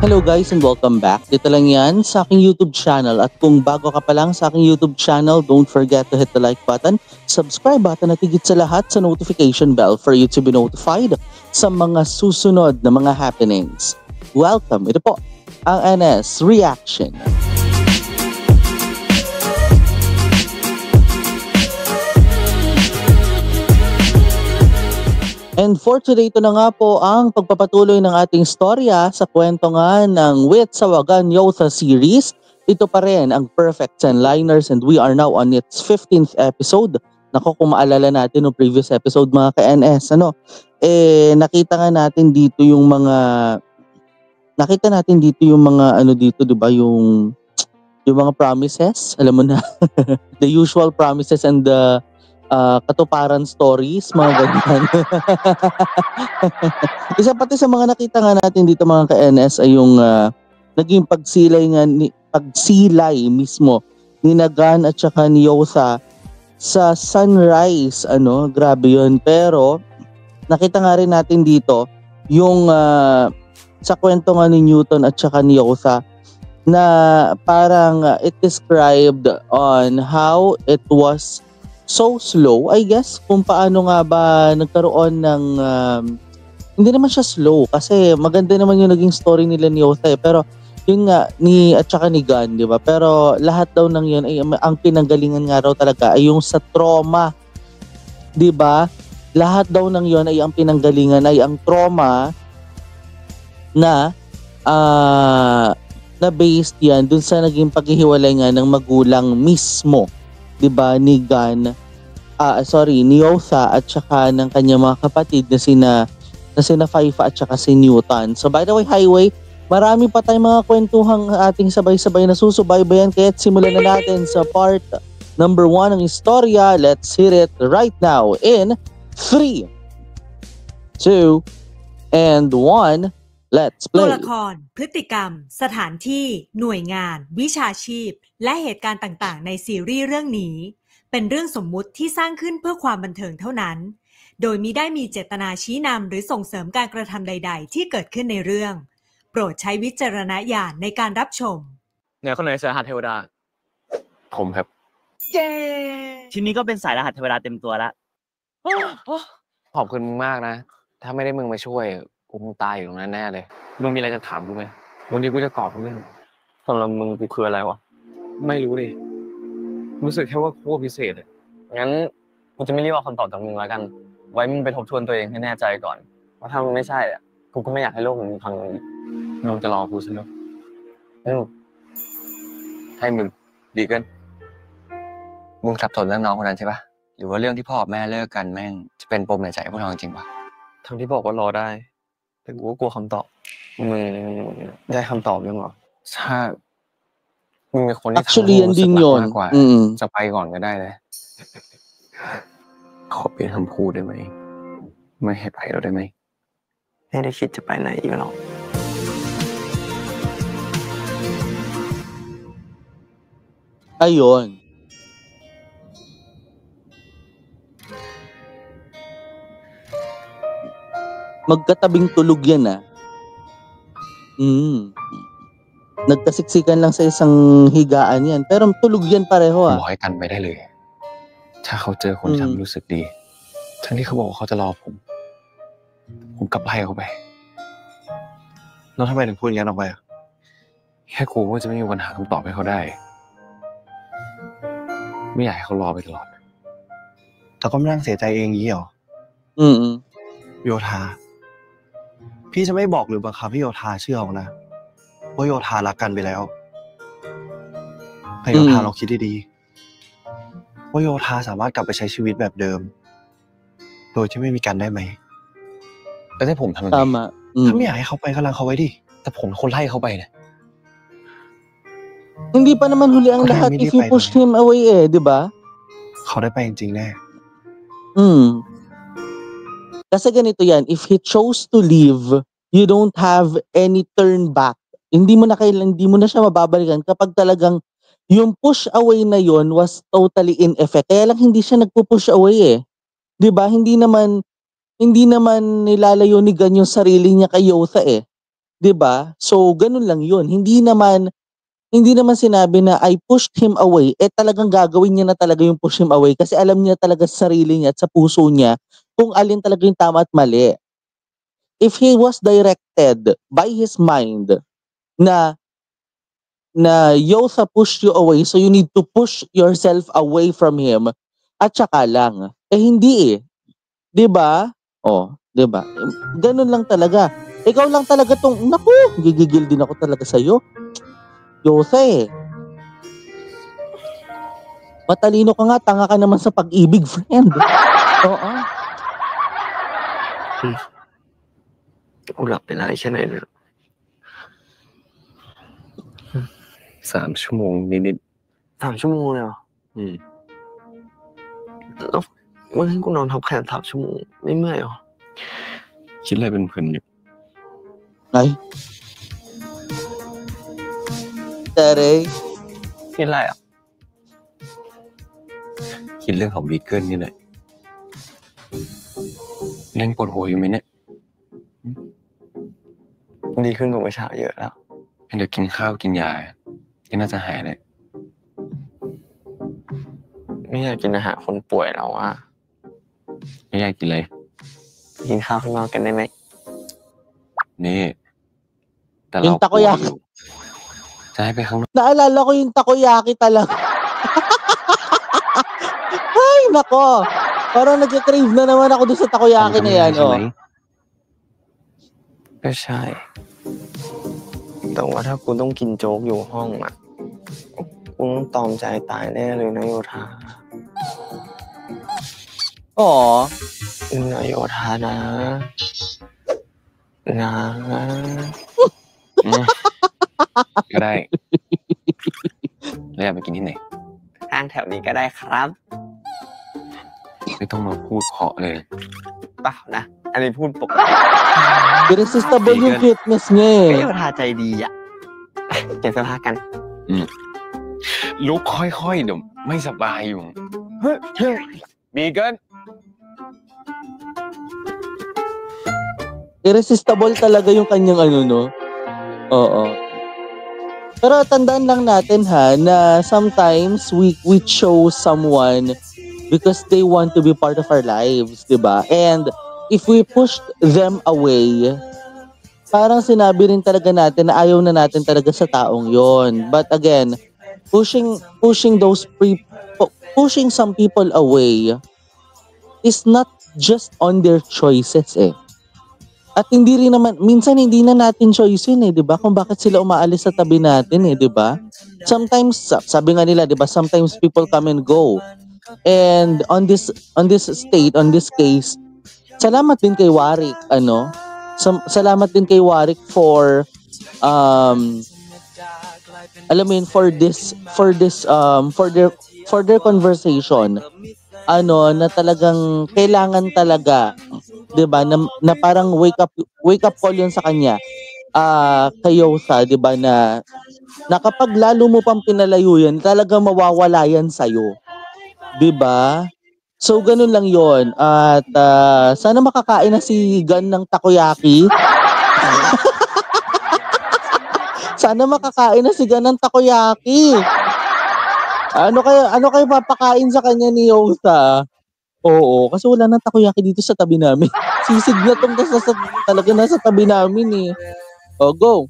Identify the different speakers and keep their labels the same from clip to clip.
Speaker 1: Hello guys and welcome back. Dito lang yan sa aking YouTube channel. At kung bago ka pa lang sa aking YouTube channel, don't forget to hit the like button, subscribe button at higit sa lahat sa notification bell for you to be notified sa mga susunod na mga happenings. Welcome! Ito po ang NS Reaction. And for today, ito na nga po ang pagpapatuloy ng ating storya sa kwento nga ng Wit sa Wagan Yotha series. Ito pa rin ang Perfect 10 Liners and we are now on its 15th episode. Nako, kung maalala natin ng previous episode mga ka-NS, nakita nga natin dito yung mga dito, 'di ba, yung mga promises, alam mo na, the usual promises and the katuparan stories, mga ganyan. Isa pati sa mga nakita nga natin dito mga ka-NS ay yung naging pagsilay mismo ni Nagan at saka ni Yotha sa sunrise, grabe yun. Pero nakita nga rin natin dito yung sa kwento nga ni Newton at saka ni Yotha na parang it described on how it was so slow, I guess, kung paano nga ba nagkaroon ng hindi naman siya slow kasi maganda naman yung naging story nila ni Yotha pero yun nga at saka ni Gun, di ba? Pero lahat daw ng yun ay ang pinanggalingan nga raw talaga ay yung sa trauma, di ba? Lahat daw ng yun ay ang pinanggalingan ay ang trauma na na based yan dun sa naging paghihiwalay nga ng magulang mismo, 'di ba, ni Gun, ni Yotha at saka ng kanyang mga kapatid na sina Faifa at saka si Newton. So by the way, Highway, marami pa tayong mga kwentuhang ating sabay-sabay na susubaybayan kaya simulan na natin sa part number 1 ng istorya. Let's hear it right now in 3, 2, and 1. Let's play.
Speaker 2: ตัวละคร พฤติกรรม สถานที่ หน่วยงาน วิชาชีพ และเหตุการณ์ต่างๆในซีรีส์เรื่องนี้เป็นเรื่องสมมุติที่สร้างขึ้นเพื่อความบันเทิงเท่านั้นโดยมิได้มีเจตนาชี้นำหรือส่งเสริมการกระทำใดๆที่เกิดขึ้นในเรื่องโปรดใช้วิจารณญาณในการรับชม
Speaker 3: เนี่ยคนไหนสายรหัสเทวดา
Speaker 4: ผมครับ
Speaker 3: เย้
Speaker 5: ทีนี้ก็เป็นสายรหัสเทวดาเต็มตัวแล้ว
Speaker 4: ขอบคุณมึงมากนะถ้าไม่ได้มึงมาช่วยกูคงตายอยู่ตรงนั้นแน่เลยมึงมีอะไรจะถามกูไหมวันนี้กูจะตอบทุกเรื่องสำหรับมึงกูคืออะไรวะไม่รู้ดิรู้สึกแค่ว่าโคตรพิเศษเลยงั้นกูจะไม่รีบเอาคำตอบจากมึงแล้วกันไว้มึงไปทบทวนตัวเองให้แน่ใจก่อนเพราะถ้ามันไม่ใช่อ่ะกูก็ไม่อยากให้โลกมึงพังเลยมึงจะรอกูซะแล้วให้มึงดีเกินมึงสับสนเรื่องน้องคนนั้นใช่ปะหรือว่าเรื่องที่พ่อกับแม่เลิกกันแม่งจะเป็นปมในใจพวกเราจริงปะทั้งที่บอกว่ารอได้แต่กูก็กลัวคำตอบมึงได้คำตอบยังหรอถ้ามึงเป็นคนที่ทำให้รู้สึกรักมากกว่าจะไปก่อนก็ได้เลยขอเปลี่ยนคำพูดได้ไหมไม่ให้ไปเราได้ไหมไม่ได้คิดจะไปไหนอีกหรอก
Speaker 1: Ayun. Magkatabing tulog yan Nagkasiksikan lang sa isang higaan yan. Pero tulog yan pareho
Speaker 4: บอกให้กันไปได้เลยถ้าเขาเจอคนที่ทำรู้สึกดีทั้งที่เขาบอกว่าเขาจะรอผมกลับไล่เขาไปแล้วทำไมถึงพูดอย่างนั้นออกไปแค่กูว่าจะไม่มีวันหาคำตอบให้เขาได้ไม่อยากให้เขารอไปตลอดแต่ก็ไม่นั่งเสียใจเองงี้หรอโยธาพี่จะไม่บอกหรือบังคับให้โยธาเชื่อนะว่าโยธารักกันไปแล้วแต่โยธาเราคิดดีๆว่าโยธาสามารถกลับไปใช้ชีวิตแบบเดิมโดยที่ไม่มีกันได้ไหมแล้วถ้าผมทำยังไงถ้าไม่อยากให้เขาไปก็รังเขาไว้ดิแต่ผมคนไล่เขาไปเนี่ย
Speaker 1: Hindi pa naman huli ang lahat if you push him away di ba?
Speaker 4: เขาได้ไปจริงๆแน่
Speaker 1: Kasi ganito yan, if he chose to leave, you don't have any turn back. Hindi mo na siya mababalikan kapag talagang yung push away na yon was totally in effect. Kaya lang hindi siya nagpo-push away 'Di ba? Hindi naman nilalayo ni Gun yung sarili niya kay Yotha 'Di ba? So, ganun lang yun. Hindi naman sinabi na I pushed him away, talagang gagawin niya na talaga yung push him away kasi alam niya talaga sa sarili niya at sa puso niya kung alin talaga yung tama at mali. If he was directed by his mind na Yosa pushed you away, so you need to push yourself away from him, at saka lang. Hindi eh. 'Di ba? Oh, 'di ba? Ganun lang talaga. Ikaw lang talaga naku, gigigil din ako talaga sa'yo. Yosa eh. Matalino ka nga, tanga ka naman sa pag-ibig, friend. Oo.
Speaker 4: กูหลับไปนานแค่ไหนเนี่ย3 ชั่วโมงนิดๆ3 ชั่วโมงเลยเหรอแล้ววันนั้นกูนอนทับแขน3 ชั่วโมงไม่เมื่อยเหรอคิดอะไรเป็นเพลินอยู่
Speaker 1: Ay. Tere.
Speaker 4: คิดอะไรอ่ะคิดเรื่องของบีเกิลนี่แหละยังปวดหัวอยู่ไหมเนี่ยดีขึ้นกว่าเมื่อเช้าเยอะแล้วเดี๋ยวกินข้าวกินยาก็น่าจะหายเลยไม่อยากกินอาหารคนป่วยแล้วอ่ะไม่อยากกินเลยกินข้าวข้างนอกกันได้ไหมนี่แต่เรา
Speaker 1: Yung takoyaki.
Speaker 4: จะให้ไปข้างนอก
Speaker 1: Naalala ko yung takoyaki talaga. Ay, nako. Parang nagka-crave na naman ako doon sa takoyaki na yan. Oh.
Speaker 4: ก็ใช่แต่ว่าถ้ากูต้องกินโจ๊กอยู่ห้องอ่ะกูต้องตอมใจตายแน่เลยนะโยธา
Speaker 1: Oo.
Speaker 4: นะโยธานะก็ได้แล้วอยากไปกินที่ไหนห้างแถวนี้ก็ได้ครับไม่ต้องมาพูดเพราะเลยเปล่านะอันนี้พูดปกติ
Speaker 1: Irresistible yung cuteness niya
Speaker 4: ก็
Speaker 1: eh.
Speaker 4: โยธาใจดีอ่ะเปลี่ยนเสื้อผ้ากันลุกค่อยๆเดี๋ยวไม่สบายอยู่บีเกิล
Speaker 1: Irresistible talaga yung kanyang ano, no? Oo. Pero tandaan lang natin ha, na sometimes we chose someone because they want to be part of our lives, di ba? And if we pushed them away, parang sinabi rin talaga natin na ayaw na natin talaga sa taong yon. But again, pushing some people away is not just on their choices eh. At hindi rin naman, minsan hindi na natin choice yun eh, di ba? Kung bakit sila umaalis sa tabi natin eh, di ba? Sometimes, sabi nga nila, di ba? Sometimes people come and go. And on this case, salamat din kay Warwick, ano? Salamat din kay Warwick for, alam mo yun, for their conversation, ano, na talagang kailangan talaga, 'di ba, na parang wake up call yun sa kanya, kay Yosa, 'di ba, na kapag lalo mo pang pinalayo yan, talagang mawawala yan sa'yo, 'di ba? So ganun lang yon. At sana makakain na si Gan ng takoyaki. Sana makakain na si Gan ng takoyaki. Ano kayo papakain sa kanya ni Yosa? Oo, kasi wala nang takoyaki dito sa tabi namin. Sisig na tong talaga nasa tabi namin eh. Oh, go.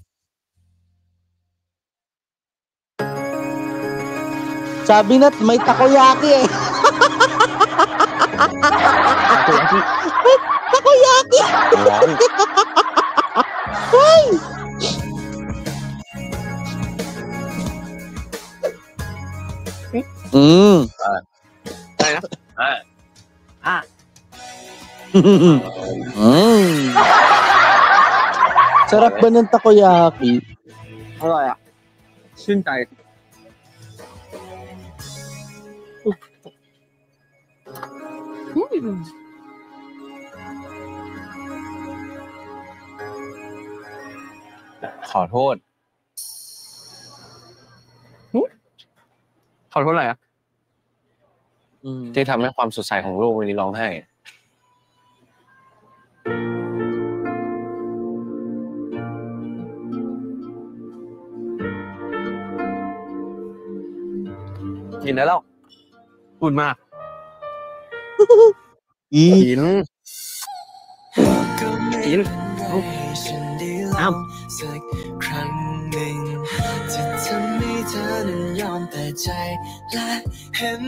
Speaker 1: Sabi na may takoyaki eh. Takoyaki. Ay! Sarap ba ng takoyaki?
Speaker 4: อร่อยอ่ะชื่นใจขอโทษขอโทษอะไรอ่ะที่ทำให้ความสดใสของโลกวันนี้ร้องไห้ กินได้แล้วพูดมาก
Speaker 1: อี
Speaker 4: กินกินอ้าว
Speaker 6: สักครั้งหนึ่งจะทำให้เธอนั้นยอมเปิดใจและเห็น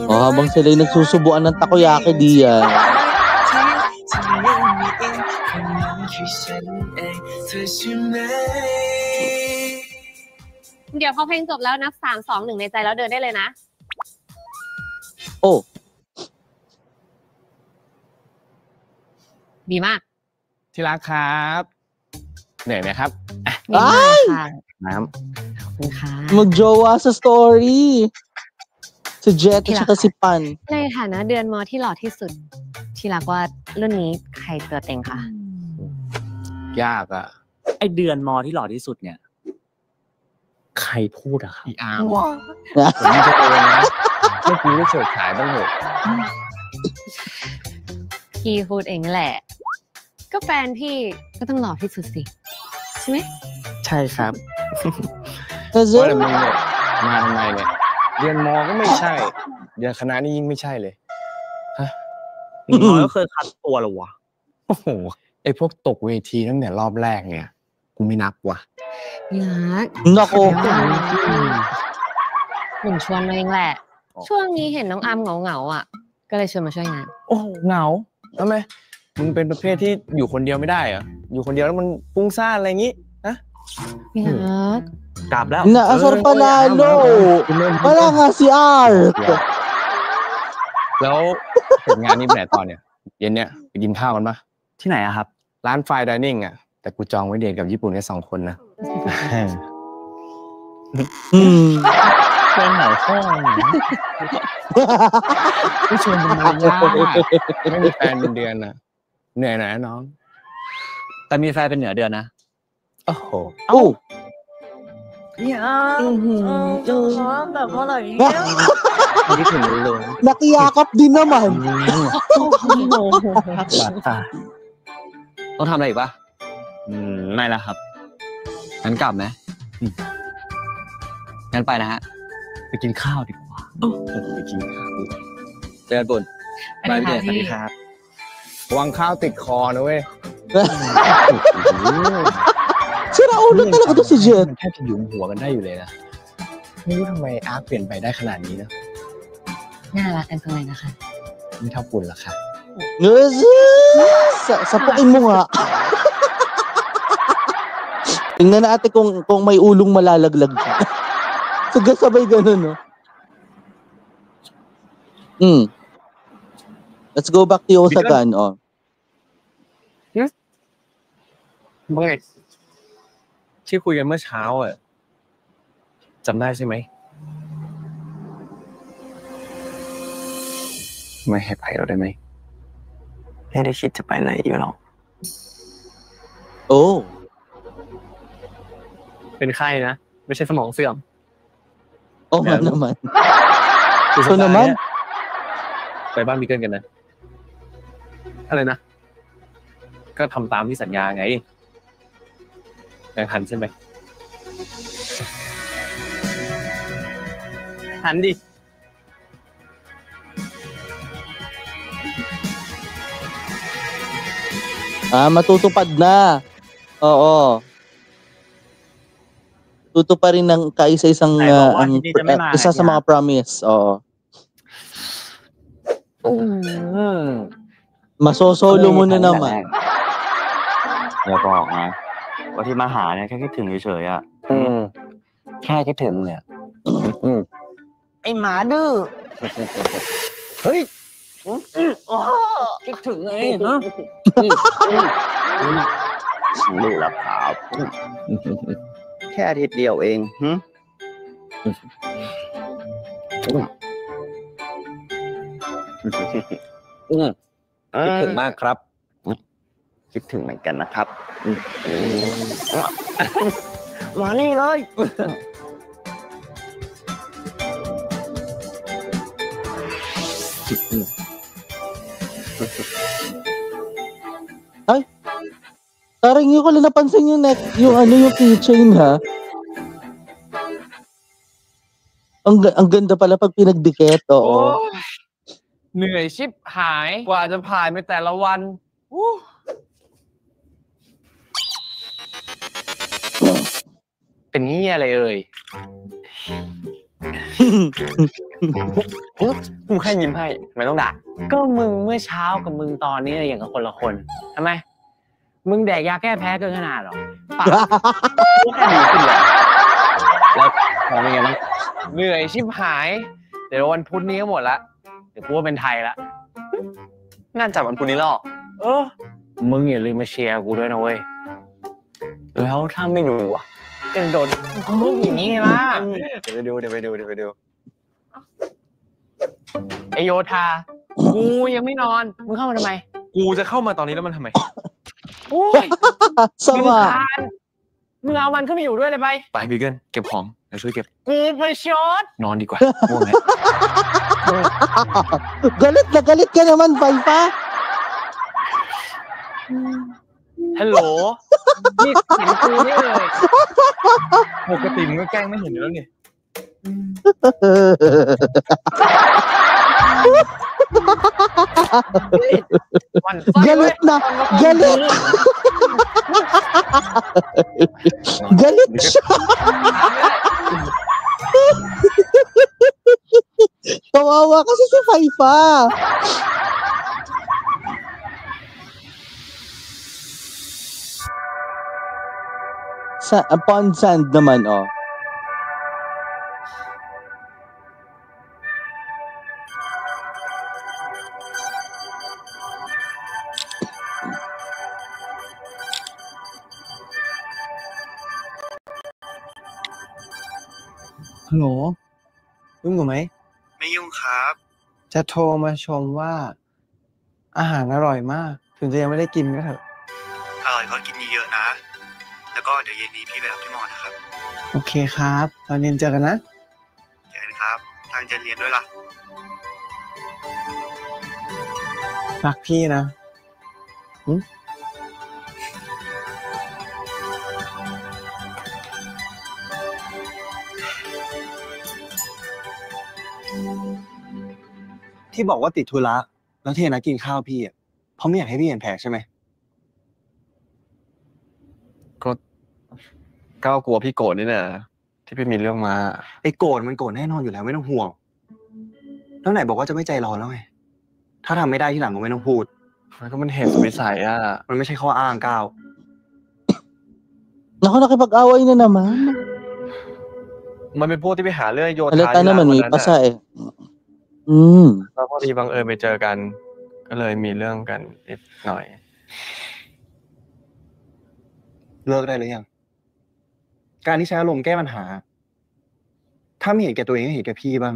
Speaker 1: Oh, habang sila'y nagsusubuan ng takoyaki diyan.
Speaker 7: เดี๋ยวพอเพลงจบแล้วนับ3 2 1ในใจแล้วเดินได้เลยนะ
Speaker 1: Oh,
Speaker 7: ดีมาก
Speaker 4: ที่รักครับเหนื่อยไหมครับ
Speaker 7: ดีมากค่ะ
Speaker 4: น้
Speaker 7: ขอบคุณค่ะ
Speaker 1: magjowa sa story. Si Jet at saka si Pan.
Speaker 7: ในฐานะเดือนมอที่หล่อที่สุด ที่รักว่ารุ่นนี้ใครตัวเต็งคะ
Speaker 4: ำยากอ่ะ
Speaker 5: ไอเดือนมอที่หล่อที่สุดเนี่ย ใครพูดอะครับ
Speaker 4: อีอาร์มผมจะโดนนะเมื่อกี้ได้เฉิดฉายบ้างเหรอ
Speaker 7: พี่พูดเองแหละ ก็แฟนพี่ก็ต้องหล่อที่สุดสิ ใช่ไหม
Speaker 5: ใช่ครับ
Speaker 1: Kasi,
Speaker 4: ว่าแต่มึงเนี่ยมาทำไมเนี่ยเรียนมอก็ไม่ใช่เรียนคณะนี้ยิ่งไม่ใช่เลย
Speaker 5: อย่างน้อยก็เคยคัดตัวหรอวะ
Speaker 4: โอ้โหไอพวกตกเวทีตั้งแต่รอบแรกเนี่ยกูไม่นับว่ะ
Speaker 7: รัก
Speaker 1: nako.
Speaker 7: หนุ่มชวนมาเองแหละ ช่วงนี้เห็นน้องอามเหงาๆอ่ะ ก็เลยชวนมาช่วยงาน
Speaker 4: โอ้โหเหงาทำไมมึงเป็นประเภทที่อยู่คนเดียวไม่ได้เหรออยู่คนเดียวแล้วมันฟุ้งซ่านอะไรอย่างงี้นะ
Speaker 7: พี่รัก
Speaker 5: กลับแล้ว
Speaker 1: Naasar panalo. Wala nga si Art.
Speaker 4: แล้วเสร็จงานนี้ไปไหนตอนเนี่ยเย็นเนี่ยไปกินข้าวกันปะ
Speaker 5: ที่ไหนอะครับ
Speaker 4: ร้านไฟน์ไดนิ่งอ่ะแต่กูจองไว้เดทกับญี่ปุ่นแค่2 คนนะ
Speaker 1: Hmm.
Speaker 5: เพื่อนไหนพ่อ
Speaker 4: ไม่ชวนเป็นมารยาทไม่มีแฟนเป็นเดือนน่ะเหนื่อยหน่อยนะน้อง
Speaker 5: แต่มีแฟนเป็นเหนือเดือนนะ
Speaker 4: โอ้โห
Speaker 1: Oh.
Speaker 5: เนี่ยแบบเมื่อไหร่
Speaker 4: คิดถึงเลย
Speaker 1: Nakiyakap din naman.
Speaker 5: บาดตาต้องทำอะไรอีกปะไม่ละครับงั้นกลับไหมงั้นไปนะฮะ ไปกินข้าวดีกว่าไปกินข้าวเจอกันปุ่นบายพี่เดชสวัสดีครับ
Speaker 4: วางข้าวติดคอนะเว้ย
Speaker 1: Sira ulo talaga to si Jet.
Speaker 4: มันแทบจะหยุมหัวกันได้อยู่เลยนะไม่รู้ทำไมอาร์คเปลี่ยนไปได้ขนาดนี้นะ
Speaker 7: น่ารักกันตรงไหนนะคะ
Speaker 4: ไม่เท่าปุ่นหรอกค่ะ
Speaker 1: Sapukin mo nga. Tingnan natin kung may ulong malalaglag siya. Sabay ganun, no? Let's go back to Yosakan, oh.
Speaker 4: เมื่อที่คุยกันเมื่อเช้าอ่ะจำได้ใช่ไหมไม่ให้ไปเราได้ไหม
Speaker 5: ไม่ได้คิดจะไปไหนอยู่หรอก
Speaker 1: Oh.
Speaker 3: เป็นไข้นะ ไม่ใช่สมองเสื่อม
Speaker 1: Oh,
Speaker 3: Yeah.
Speaker 1: naman.
Speaker 3: คือ
Speaker 1: So naman?
Speaker 3: ไปบ้านบิ๊กเกิลกันนะ อะไรนะ ก็ทำตามที่สัญญาไงแรงหันใช่ไหมหันดิ
Speaker 1: Matutupad na. Oo. Tutuparin ng kaisa-isang
Speaker 5: Ay, bawa, hindi na may
Speaker 1: isa sa mga promise. Oo. Masosolo mo na naman.
Speaker 5: อย่าบอกนะว่าที่มาหาเนี่ยแค่คิดถึงเฉยๆอ่ะแค่คิดถึงเนี่ยไอหมาดื้อเฮ้ยคิดถึงไงนะรู้แล้วครับแค่อาทิตย์เดียวเองคิดถึงมากครับคิดถึงเหมือนกันนะครับมานี่เลย
Speaker 1: Parang hindi ko lang napansin yung keychain, ha? Ang ganda pala pag pinagdikit,
Speaker 4: โอ้
Speaker 1: oo.
Speaker 4: ยเหนื่อยชิบหายกว่าจะผ่านไปแต่ละวันอู้ เป็นเงี้ยอะไรเอ่ยมึงแค่ยิ้มให้ไม่ต้องด่าก็มึงเมื่อเช้ากับมึงตอนนี้อย่างกับคนละคนทำไมมึงแดกยาแก้แพ้เกินขนาดหรอปากกูแค่ดีขึ้นเลยแล้วพอเป็นไงบ้างเหนื่อยชิบหายเดี๋ยววันพุธนี้ก็หมดละเดี๋ยวกูว่าเป็นไทยละงานจัดวันพุธนี้หรอมึงอย่าลืมมาเชียร์กูด้วยนะเว้ยแล้วถ้าไม่ดูอ่ะก็โดนมุกอย่างนี้ไงล่ะเดี๋ยวไปดูไอโยธากูยังไม่นอนมึงเข้ามาทำไม
Speaker 3: กูจะเข้ามาตอนนี้แล้วมันทำไม
Speaker 4: โอ้ย
Speaker 1: Sama.
Speaker 4: มึงเอามันขึ้นมาอยู่ด้วยเลยไป
Speaker 3: ไปบีเกิลเก็บของเดี๋ยวช่วยเก็บ
Speaker 4: กูไปชด
Speaker 3: นอนดีกว่าง่วงไหม
Speaker 1: Galit na galit ka naman, Faifa.
Speaker 4: ฮัลโหลนี่เห็นกูนี่เลย
Speaker 3: ปกติมึงก็แกล้งไม่เห็นอยู่แล้วนี่
Speaker 4: วันไส้เว้ย
Speaker 1: Galit na. Galit. Galit siya. Kawawa kasi si Faifa. Pond sand naman, oh.
Speaker 8: ฮัลโหลยุ่งอยู่ไหม
Speaker 9: ไม่ยุ่งครับ
Speaker 8: จะโทรมาชมว่า อาหารอร่อยมาก ถึงจะยังไม่ได้กินก็เถอะ
Speaker 9: อร่อยก็กินเยอะๆนะ แล้วก็เดี๋ยวเย็นนี้พี่ไปรับที่มอนะครับ
Speaker 8: โอเคครับ ตอนเย็นเจอกันนะ
Speaker 9: เจอกันครับ ทางจะเรียนด้วยล่ะ
Speaker 8: รักพี่นะ ที่บอกว่าติดธุระแล้วเทนะกินข้าวพี่อ่ะเพราะไม่อยากให้พี่เห็นแผลใช่ไหม
Speaker 3: ก็กลัวพี่โกรธนี่นะที่ไปมีเรื่องมา
Speaker 8: ไอ้โกรธมันโกรธแน่นอนอยู่แล้วไม่ต้องห่วง แล้วไหนบอกว่าจะไม่ใจร้อนแล้วไง ถ้าทำไม่ได้ที่หลังก็ไม่ต้องพูด
Speaker 3: มันก็มันเหตุสุดวิสัยอ่ะ
Speaker 8: มันไม่ใช่ข้ออ้างก้าว
Speaker 1: Naku, nakipag-away na naman.
Speaker 3: มันเป็นพวกที่ไปหาเรื่องโยธา
Speaker 1: Halata
Speaker 3: ที่ร้าน
Speaker 1: naman,
Speaker 3: วัน
Speaker 1: may
Speaker 3: นั้น
Speaker 1: pasa
Speaker 3: น่ะ
Speaker 1: eh. Mm.
Speaker 3: แล้วพอดีบังเอิญไปเจอกัน ก็เลยมีเรื่องกันนิดหน่อย
Speaker 8: เลิกได้หรือยัง การที่ใช้อารมณ์แก้ปัญหา ถ้าไม่เห็นแก่ตัวเองก็เห็นแก่พี่บ้าง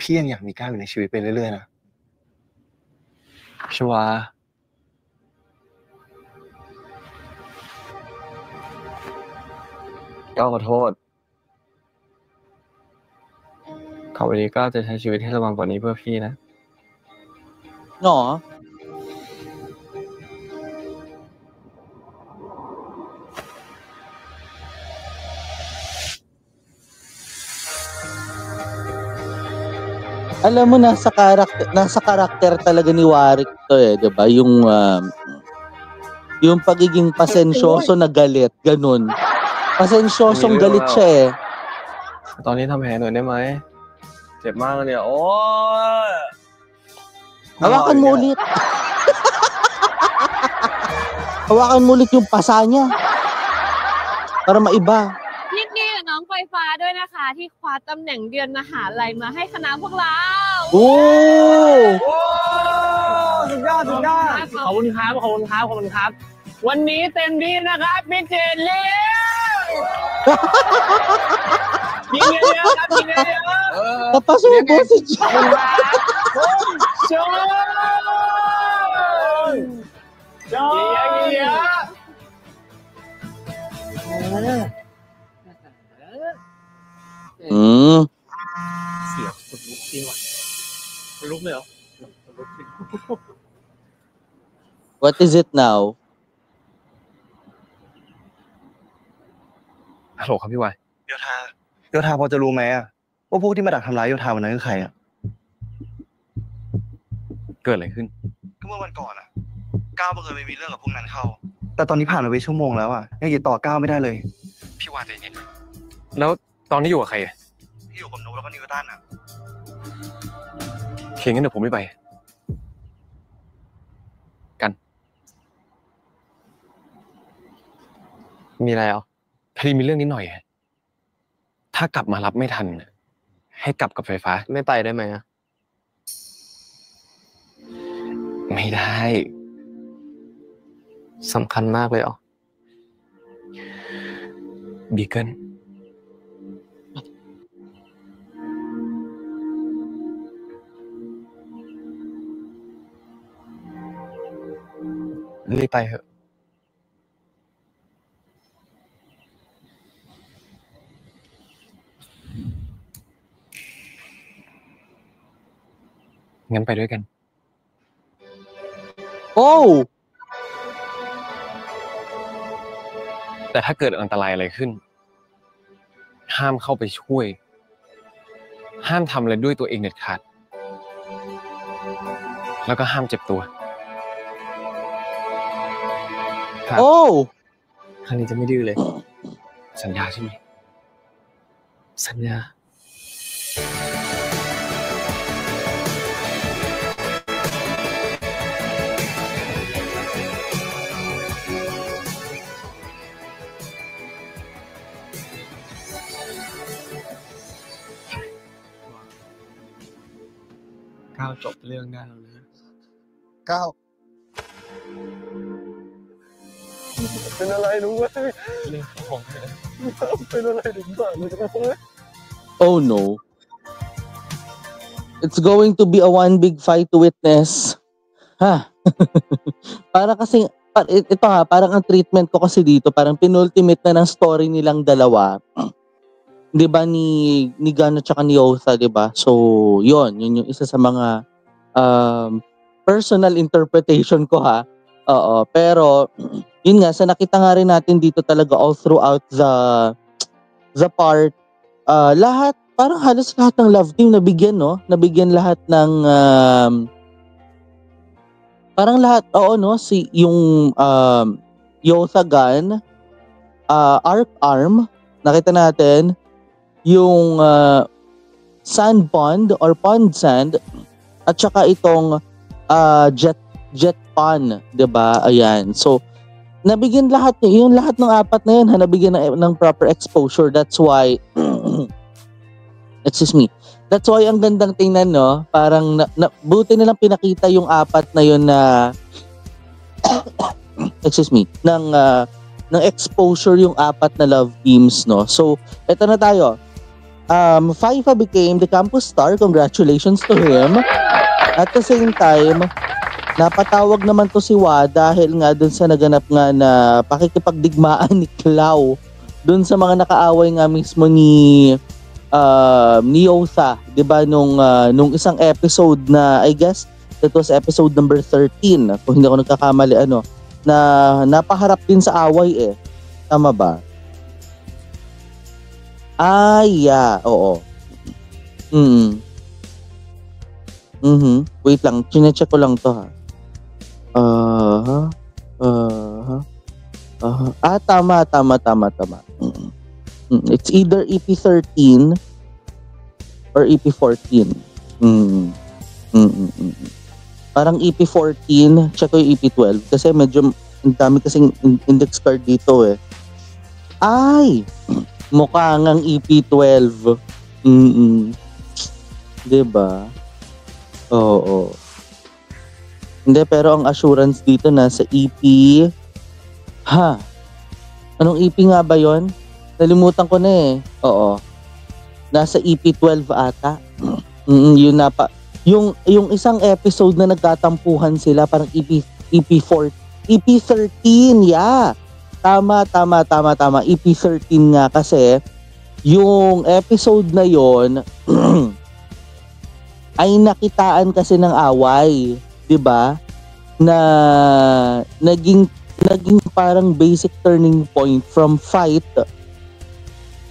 Speaker 8: พี่ยังอยากมีก้าวอยู่ในชีวิตไปเรื่อยๆนะ
Speaker 3: ชัวร์ก็ขอโทษต่อไปนี้ก็จะใช้ชีวิตให้ระวังกว่านี้เพื่อพี่นะ
Speaker 1: No. Alam mo, nasa karakter talaga ni Warwick to eh, 'di ba? Yung pagiging pasensyoso na galit, ganun. Pasensyosong galit siya eh.
Speaker 3: ตอนนี้ทำแผลหน่อยได้ไหมเจ็บมากเลยเนี่ยโอ้ย
Speaker 1: Hawakan mo ulit. Hawakan mo ulit yung pasa niya. Para maiba.
Speaker 7: ยินดีกับน้องไฟฟ้าด้วยนะคะ ที่คว้าตำแหน่งเดือนมหาลัยมาให้คณะพวกเรา
Speaker 1: Oh!
Speaker 4: สุดยอดขอบคุณครับ วันนี้เต็มที่นะครับพี่เจนเลี้ยวกินเยอะๆครับกินเยอะๆ
Speaker 1: Napasubo si John.
Speaker 4: ชนเยอะ
Speaker 1: Mm.
Speaker 4: เสียงคนลุกจริงว่ะคนลุกเลยเหรอ
Speaker 1: What is it now?
Speaker 3: ฮัลโหลครับพี่วาย
Speaker 8: โยธาพอจะรู้ไหมอะว่าพวกที่มาดักทำร้ายโยธาวันนั้นคือใครอะ
Speaker 3: เกิดอะไรขึ้น
Speaker 8: ก็เมื่อวันก่อนอะก้าวบังเอิญไปมีเรื่องกับพวกนั้นเข้า แต่ตอนนี้ผ่านมาไปชั่วโมงแล้วอะยังติดต่อก้าวไม่ได้เลย
Speaker 3: พี่วายใจเย็นแล้วตอนนี้อยู่กับใคร
Speaker 8: พี่อยู่กับนุ๊กแล้วก็นิวตันอะ
Speaker 3: โอเคงั้นเดี๋ยวผมไม่ไป กัน
Speaker 4: มีอะไรอ่ะ
Speaker 3: พอดีมีเรื่องนิดหน่อย ถ้ากลับมารับไม่ทัน ให้กลับกับไฟฟ้า
Speaker 4: ไม่ไปได้ไหมอ่ะ
Speaker 3: ไม่ได้
Speaker 4: สำคัญมากเลยเหรอ
Speaker 3: บีเกิล รีบไปเถอะ งั้นไปด้วยกัน
Speaker 1: โอ้
Speaker 3: แต่ถ้าเกิดอันตรายอะไรขึ้น ห้ามเข้าไปช่วย ห้ามทำอะไรด้วยตัวเองเด็ดขาด แล้วก็ห้ามเจ็บตัว
Speaker 1: โอ้
Speaker 3: ครั้งนี้จะไม่ดื้อเลย สัญญาใช่ไหม
Speaker 4: สัญญา
Speaker 3: ก้าวจบเรื่องได้แล้วนะ
Speaker 8: ก้าวเป็นอะไรรู้ไหม
Speaker 3: เรื่องของเธอ
Speaker 8: เป็นอะไรถึงสั่นเลย
Speaker 1: Oh no. It's going to be a one big fight to witness. Ha? Para kasi, ito nga, parang ang treatment ko kasi dito, parang penultimate na ng story nilang dalawa. 'Di ba ni Gun at saka ni Otha, 'di ba? So, yun yung isa sa mga personal interpretation ko ha. Oo, pero yun nga, sa nakita nga rin natin dito talaga all throughout the part, lahat, parang halos lahat ng love team nabigyan, no? Nabigyan lahat ng parang lahat, oo, no? Si yung Yotha Gun, Arc Arm, nakita natin yung Sand Pond or Pond Sand, at saka itong Jet Pond, 'di ba? Ayan. So nabigyan lahat yung lahat ng apat na yun, nabigyan ng proper exposure. That's why excuse me. That's why ang gandang tingnan, no? Parang buti nilang pinakita yung apat na yun na excuse me, ng exposure yung apat na love teams, no? So eto na tayo. Faifa became the campus star. Congratulations to him. At the same time, napatawag naman to si Wa dahil nga dun sa naganap nga na pakikipagdigmaan ni Clau dun sa mga nakaaway nga mismo ni Yotha, 'di ba, nung isang episode na, I guess that was episode number 13 kung hindi ako nagkakamali, na napaharap din sa away tama ba? Yeah, oo. Wait lang, chine-check ko lang to ha. Tama. It's either EP13 or EP14. Parang EP14, check ko yung EP12 kasi medyo ang dami kasing index card dito Ay, mukha ngang EP12. Diba? Oo. Hindi, pero ang assurance dito nasa EP. Anong EP nga ba yon? Nalimutan ko na Oo. Nasa EP12 ata. Yun na pa. Yung isang episode na nagtatampuhan sila, parang EP4, EP13, yeah. Tama. EP13 nga kasi yung episode na yon ay nakitaan kasi ng away, 'di ba? Na naging parang basic turning point from fight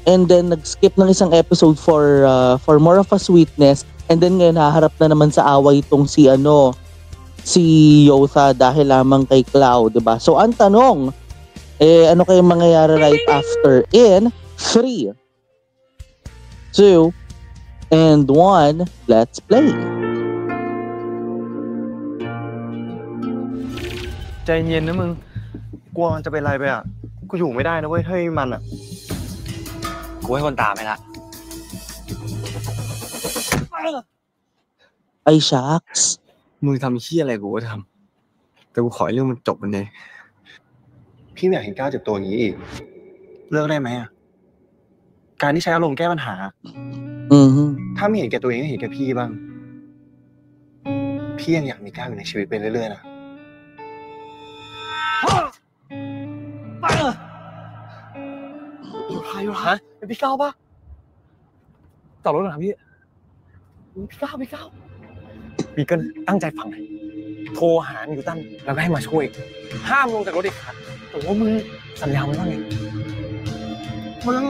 Speaker 1: and then nag-skip ng isang episode for more of a sweetness, and then ngayon haharap na naman sa away itong si Yotha dahil lamang kay Cloud, 'di ba? So ang tanong, ano kayong mangyayari right after in 3, 2, and 1, let's play.
Speaker 8: ใจเย็นนะมึงกลัวมันจะเป็นไรไปอ่ะกูอยู่ไม่ได้นะเว้ยถ้าไม่มีมันอ่ะ
Speaker 5: กูให้คนตามไหมล่ะ
Speaker 1: ไอ้ชักส์
Speaker 8: มึงทำเหี้ยอะไรกูก็ทำแต่กูขอให้เรื่องมันจบมันเลยพี่ไม่อยากเห็นก้าวเจ็บตัวอย่างนี้อีกเลิกได้ไหมอ่ะการที่ใช้อารมณ์แก้ปัญหาถ้าไม่เห็นแก่ตัวเองก็เห็นแก่พี่บ้างพี่ยังอยากมีก้าวอยู่ในชีวิตไปเรื่อยๆนะอยู่ใครวะฮะเป็นพี่ก้าวปะจอดรถหน่อยพี่พี่ก้าวบีเกิลตั้งใจฟังหน่อยโทรหานิวตันแล้วก็ให้มาช่วยห้ามลงจากรถเด็ดขาดแต่ว่ามึงสัญญาไว้ว่าไงมึง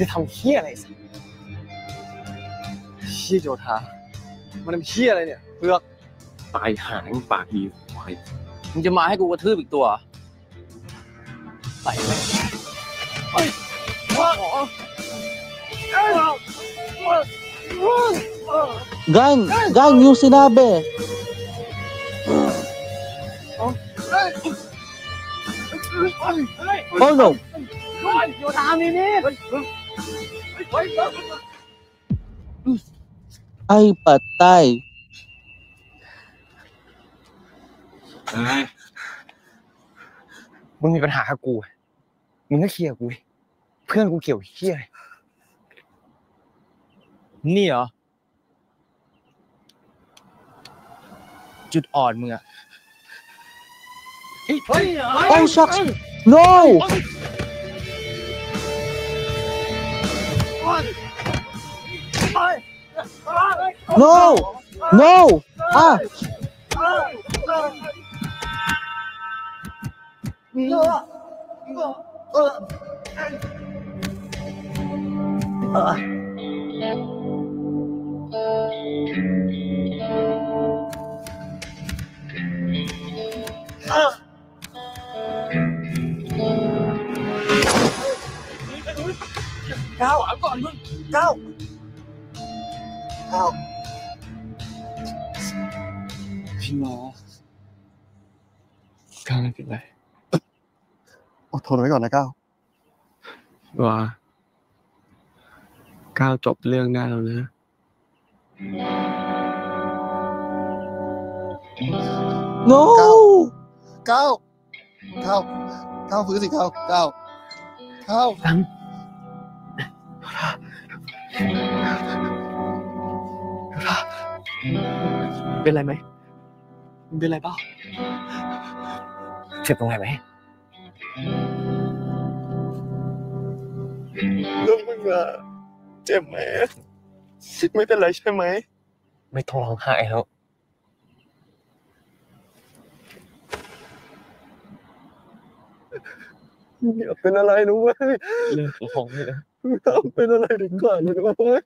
Speaker 8: จะทำเหี้ยอะไรสักเหี้ยโยธามันทำเหี้ยอะไรเนี่ยเพื่อตายหางปากดีมึงจะมาให้กูกระทืบอีกตัวไปเลย
Speaker 1: Gan yung sinabi. Oh no. Ay, patay.
Speaker 8: มึงมีปัญหากับกูมึงก็เคลียร์กูเพื่อนกูเกี่ยวเหี้ยอะไรนี่เหรอจุดอ่อนมึงอะ
Speaker 1: Oh shucks. No. No.
Speaker 8: ก้าวเอาก่อนมึงก้าวพี่หมอก้าวไม่เป็นไรอดทนไว้ก่อนนะก้าวว่าก้าวจบเรื่องได้แล้วนะ
Speaker 1: No.
Speaker 8: ก้าวฟื้นสิก้าวเป็นไรไหมเป็นไรเปล่าเจ็บตรงไหนไหมแล้วมึงอะเจ็บไหมไม่เป็นไรใช่ไหมไม่ต้องร้องไห้แล้วอย่าเป็นอะไรนะเว้ยเลิกร้องเลยนะถ้าเป็นอะไรถึงก่อนเลยนะเว้ย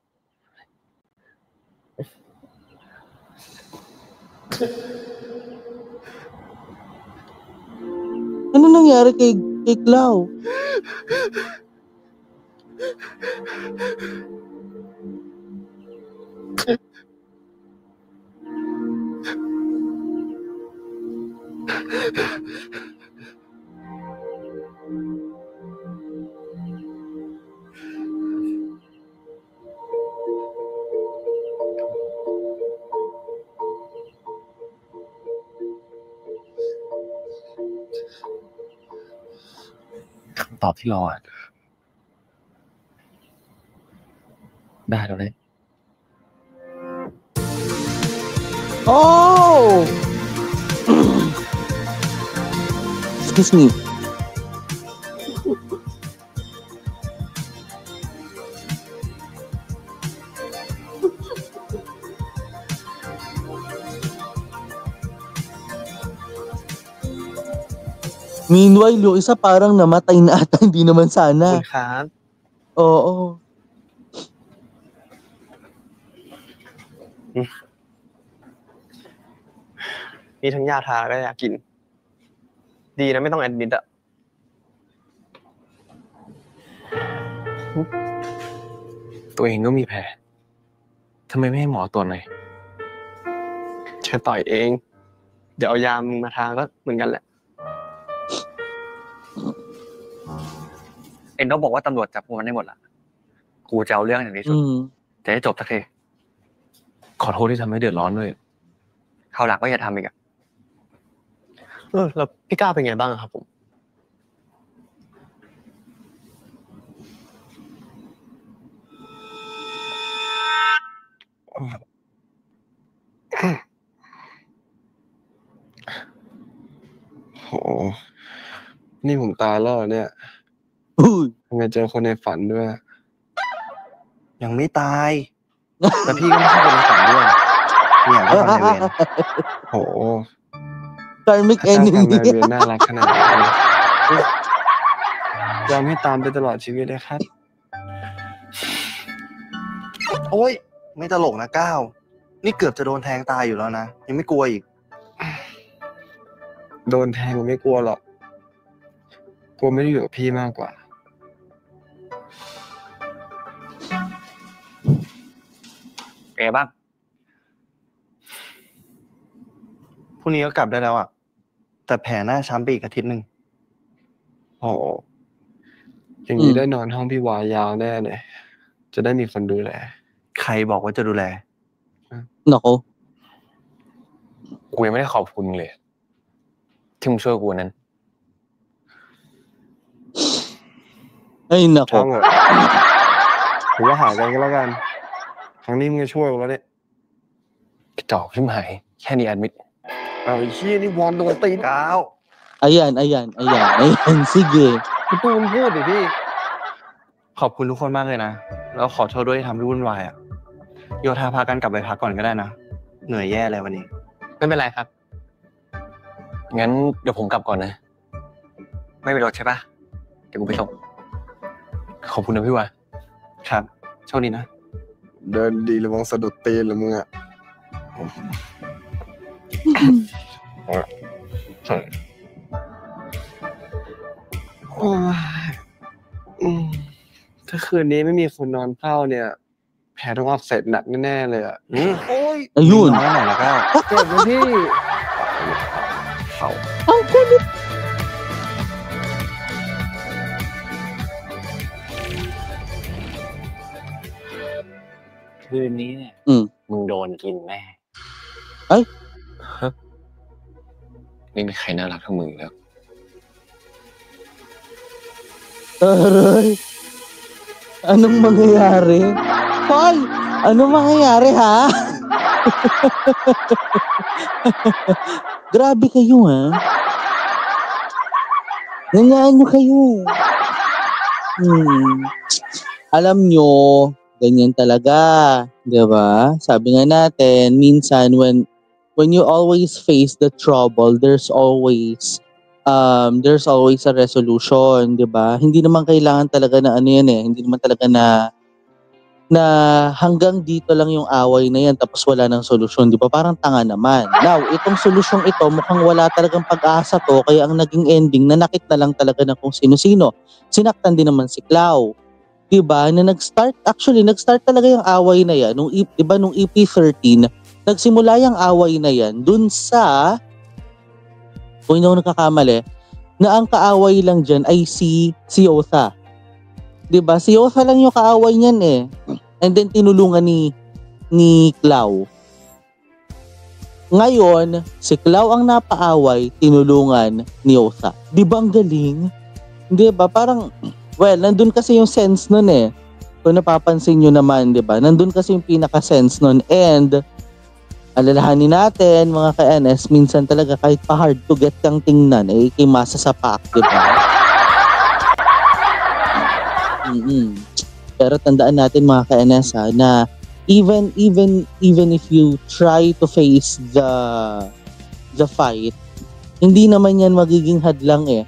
Speaker 1: Ano nangyari kay Clau?
Speaker 8: คำตอบที่รอได้แล้วเลย
Speaker 1: Oh! Excuse me. Meanwhile, yung isa parang namatay na ata, hindi naman
Speaker 8: ขอบ
Speaker 1: sana.
Speaker 8: คุณครับ
Speaker 1: Oo.
Speaker 8: มีทั้งยาทาก็ยากิน ดีนะไม่ต้องแอดมิดอะ
Speaker 3: ตัวเองก็มีแผลทำไมไม่ให้หมอตรวจหน่อย
Speaker 8: แค่ต่อยเอง เดี๋ยวเอายามึงมาทาก็เหมือนกันแหละ
Speaker 5: เอ็นต้องบอกว่าตำรวจจับพวกมันได้หมดละกูจะเอาเรื่องอย่างที่สุ
Speaker 1: อื
Speaker 5: ด
Speaker 1: ม
Speaker 5: จะได้จบสักที
Speaker 3: ขอโทษที่ทำให้เดือดร้อนด้วย
Speaker 5: คราวหลังก็อย่าทำอีกอะ
Speaker 8: แล้วพี่ก้าวเป็นไงบ้างครับผม
Speaker 10: โห นี่ผมตายแล้วเหรอเนี่ย
Speaker 1: อุ้ย
Speaker 10: ทำไมเจอคนในฝันด้วย
Speaker 5: ยังไม่ตาย แต่พี่ก็ไม่ใช่คนในฝันด้วยพี่อยากได้คนในเวร
Speaker 10: โห
Speaker 1: Karmic
Speaker 10: ถ้าเจ้ากรรม
Speaker 1: enemy.
Speaker 10: นายเวรน่ารักขนาดนี้ยอมให้ตามไปตลอดชีวิตเลยครับ
Speaker 5: โอ๊ยไม่ตลกนะก้าวนี่เกือบจะโดนแทงตายอยู่แล้วนะยังไม่กลัวอีก
Speaker 10: โดนแทงไม่กลัวหรอก กลัวไม่ได้อยู่กับพี่มากกว่า
Speaker 5: เก๋บ้างพรุ่งนี้ก็กลับได้แล้วอ่ะ แต่แผลหน้าช้ำไปอีกอาทิตย์หนึ่ง
Speaker 10: โห อย่างนี้ได้นอนห้องพี่วายาวแน่เลย จะได้มีคนดูแล
Speaker 5: ใครบอกว่าจะดูแล
Speaker 1: Nako.
Speaker 3: กูยังไม่ได้ขอบคุณเลย ที่มึงช่วยกูวันนั้น
Speaker 1: Ay,
Speaker 10: ช่าง
Speaker 1: nako.
Speaker 10: เหอะถือว่าหายกันก็แล้วกัน ครั้งนี้มึงจะช่วยกูแล้วเนี่ย
Speaker 3: กระจอกชิบหาย แค่นี้แอดมิด
Speaker 10: เอาไอ้เชี่ยนี่วอนโดนตี
Speaker 5: ก้าว
Speaker 1: Ayan. Sige.
Speaker 10: พี่ตูนพูดดิพี่
Speaker 5: ขอบคุณทุกคนมากเลยนะ แล้วขอโทษด้วยที่ทำให้วุ่นวายอ่ะ โยธาพากันกลับไปพักก่อนก็ได้นะ เหนื่อยแย่เลยวันนี้
Speaker 8: ไม่เป็นไรครับ
Speaker 3: งั้นเดี๋ยวผมกลับก่อนนะ
Speaker 5: ไม่มีรถใช่ปะเดี๋ยวกูไปส่ง
Speaker 3: ขอบคุณนะพี่วา
Speaker 5: ครับโชคดีนะ
Speaker 10: เดินดีระวังสะดุดตีนหรือมึงอ่ะ โอ้ยถ้าคืนนี้ไม่มีคนนอนเฝ้าเนี่ย แผลต้องอักเสบหนักแน่ๆเลยอ่ะ โอ้ย
Speaker 1: Ayun.
Speaker 5: น้อยหน่อยแล้วก็
Speaker 10: เจ็บนะพี่
Speaker 1: Ang kulit.
Speaker 4: คืนนี้เนี่ย มึงโดนกินแน่
Speaker 3: ไม่มีใครน่ารักเท่ามึงอีกแล้ว
Speaker 1: Aray. Anong mangyayari? Hoy! Anong mangyayari, ha? Grabe kayo, ha? Ganyan nyo kayo. Alam nyo, ganyan talaga. Diba? Sabi nga natin, minsan when you always face the trouble, there's always a resolution, 'di ba? Hindi naman kailangan talaga na ano yan eh, hindi naman talaga na hanggang dito lang yung away na yan tapos wala nang solusyon, 'di ba? Parang tanga naman. Now, itong solusyong ito mukhang wala talagang pag-asa to, kaya ang naging ending nanakit na lang talaga ng kung sino-sino. Sinaktan din naman si Clau. 'Di ba? Na nag-start talaga yung away na yan nung 'di ba nung EP13, nagsimula yung away na yan dun sa kung hindi ako nagkakamali, na ang kaaway lang dyan ay si Yotha. Diba? Si Yotha lang yung kaaway niyan eh. And then tinulungan ni Clau. Ngayon, si Clau ang napaaway, tinulungan ni Yotha. Diba ang galing? Diba? Parang, well, nandun kasi yung sense nun eh. Kung napapansin nyo naman, diba? Nandun kasi yung pinaka-sense nun. And, alalahanin natin, mga ka-NS, minsan talaga kahit pa hard to get kang tingnan, eh, ikimasa sa pack, di ba? Pero tandaan natin, mga ka-NS, ha, na even if you try to face the fight, hindi naman yan magiging hadlang eh.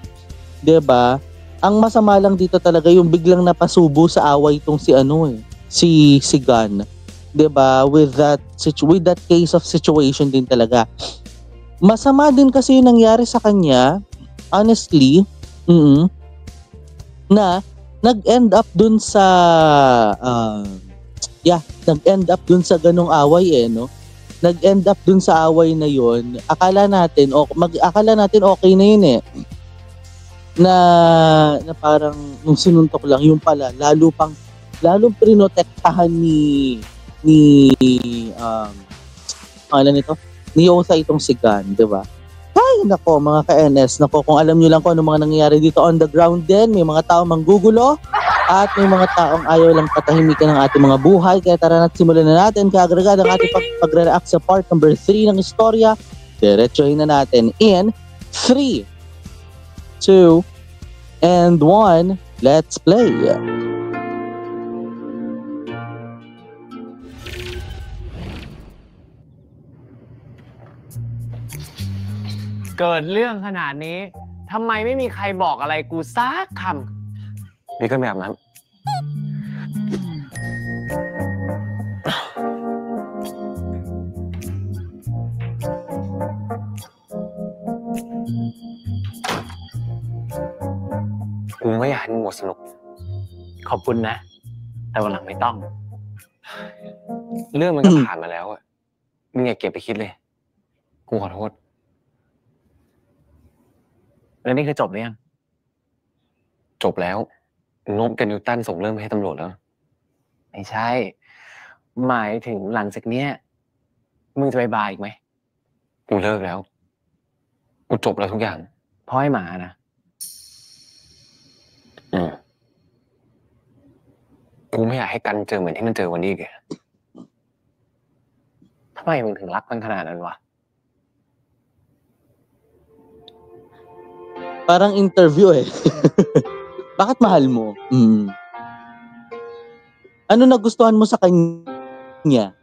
Speaker 1: 'Di ba? Ang masama lang dito talaga yung biglang napasubo sa away tong si si Gun. 'Di ba? With that case of situation din talaga. Masama din kasi yung nangyari sa kanya, honestly, na nag-end up dun sa nag-end up dun sa ganong away no. Nag-end up dun sa away na yon. Akala natin okay na yun na parang nung sinuntok lang yung pala lalong prinotektahan ni ni Yosa itong si Gun, 'di ba? Ay, nako mga ka-NS, kung alam niyo lang kung ano mga nangyayari dito on the ground din, may mga tao manggugulo at may mga taong ayaw lang katahimikan ng ating mga buhay. Kaya tara na't simulan na natin kaagad ang ating pagre-react sa part number 3 ng istorya. Diretsuhin na natin in 3, 2, and 1. Let's play!
Speaker 4: เกิดเรื่องขนาดนี้ทำไมไม่มีใครบอกอะไรกูสักคำมีก็แบบนั้นกูไม่อยากให้มึงหมดสนุกขอบคุณนะแต่วันหลังไม่ต้องเรื่องมันก็ผ่านมาแล้วอะมึงอย่าเก็บไปคิดเลยกูขอโทษแล้วนี่คือจบหรือยังจบแล้วนบกับนิวตันส่งเรื่องไปให้ตำรวจแล้วไม่ใช่หมายถึงหลังจากเนี้ยมึงจะไปบาร์อีกไหมกูเลิกแล้วกูจบแล้วทุกอย่างเพราะไอ้หมานะกูไม่อยากให้กันเจอเหมือนที่มันเจอวันนี้แกทำไมมึงถึงรักมันขนาดนั้นวะ
Speaker 1: Parang interview Bakit mahal mo? Ano nagustuhan mo sa kanya?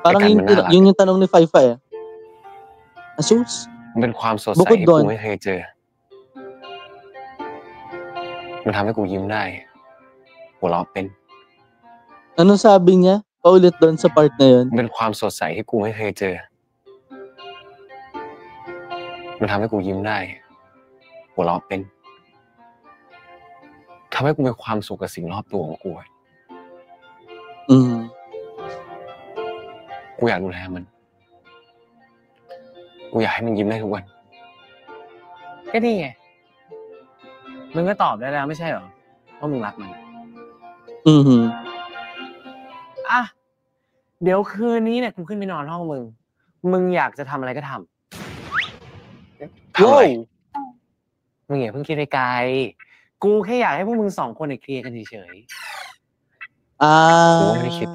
Speaker 1: Parang yun yung tanong ni Faifa Asus?
Speaker 4: มันเป็นความสดใสที่กูไม่เคยเจอมันทำให้กูยิ้มได้หัวเราะเป็น
Speaker 1: Ano sabi niya? Paulit doon sa part na yun.
Speaker 4: มันเป็นความสดใสที่กูไม่เคยเจอมันทำให้กูยิ้มได้หัวเราะเป็นทำให้กูมีความสุขกับสิ่งรอบตัวของกูกูอยากดูแลมันกูอยากให้มันยิ้มได้ทุกวันก็นี่ไงมึงก็ตอบได้แล้วไม่ใช่เหรอว่ามึงรักมันอ่ะเดี๋ยวคืนนี้เนี่ยกูขึ้นไปนอนห้องมึงอยากจะทำอะไรก็ทำอะไรมึงอย่าเพิ่งคิดไปไกลกูแค่อยากให้พวกมึงสองคนเคลียร์กันเฉยๆกูไม่ได้คิด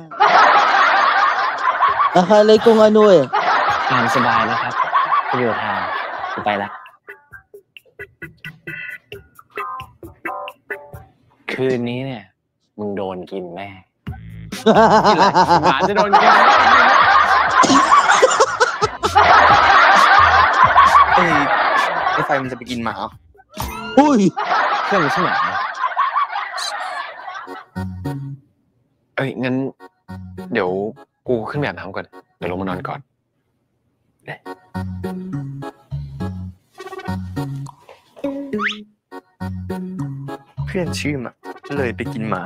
Speaker 1: Nakalay kong ano
Speaker 4: ตามสบายนะครับกูอยู่ทางกูไปละคืนนี้เนี่ยมึงโดนกินแม่หมาจะโดนกิน
Speaker 5: ไอ้ไฟมันจะไปกินหมา
Speaker 1: Uy!
Speaker 4: เครื่องใช่ไหมงั้นเดี๋ยวกูขึ้นไปอาบน้ำก่อนเดี๋ยวลงมานอนก่อน
Speaker 5: เพื่อนชื่อมาเลยไปกินหมา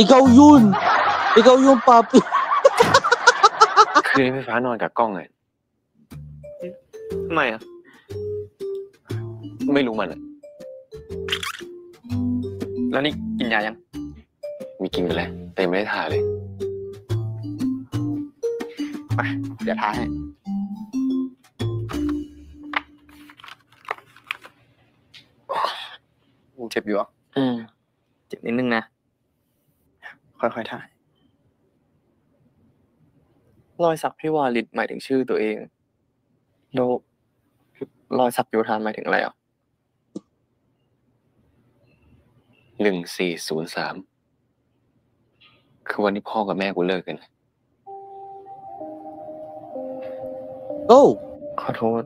Speaker 1: Ikaw yun! Ikaw yung papi!
Speaker 4: คืนนี้ไฟฟ้านอนกับกล้องเลย
Speaker 5: ทำไม
Speaker 4: ไม่รู้มัน
Speaker 5: แล้วนี่กินยายัง
Speaker 4: มีกินไปแล้วแต่ไม่ได้ทาเลย
Speaker 5: ไปเดี๋ยวทาให้เจ็บอยู่อ่ะเจ็บนิดนึงนะค่อยๆทารอยสักพี่วาลิดหมายถึงชื่อตัวเองแล้วรอยสักโยธาหมายถึงอะไร
Speaker 4: 1403คือวันที่พ่อกับแม่กูเลิกกัน
Speaker 1: Oh
Speaker 5: ขอโทษ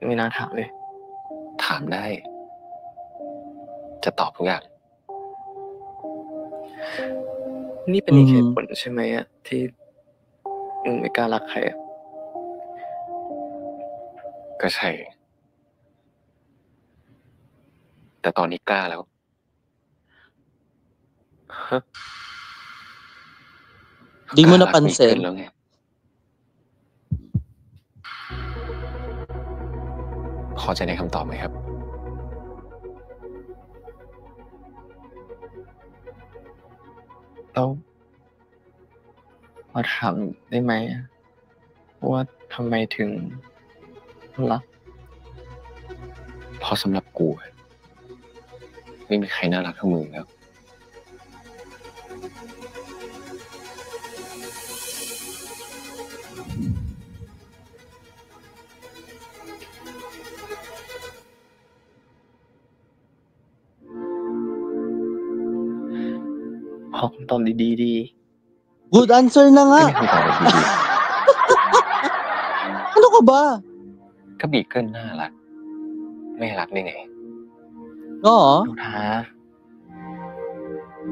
Speaker 5: ไม่น่าถามเลย
Speaker 4: ถามได้ จะตอบทุกอย่าง
Speaker 10: นี่เป็นอีกเหตุผลใช่ไหมอะที่มึงไม่กล้ารักใครอะ
Speaker 4: ก็ใช่ แต่ตอนนี้กล้าแล้ว
Speaker 1: Di mo
Speaker 4: กล้ารักมีเกิน
Speaker 1: napansin.
Speaker 4: แล้วไง พอใจในคำตอบไหมครับ
Speaker 10: แล้วมาถามได้ไหมว่าทำไมถึงรัก
Speaker 4: เพราะสำหรับกูอะไม่มีใครน่ารักเท่ามึงแล้ว
Speaker 10: ขอคำตอบดีๆดี
Speaker 1: Good answer na
Speaker 4: ไม่
Speaker 1: nga.
Speaker 4: มีคำตอบแบบดี
Speaker 1: Ano ka ba?
Speaker 4: ๆก็บีเกิลน่ารัก ไม่รักได้ไง
Speaker 1: Oo.
Speaker 10: โยธา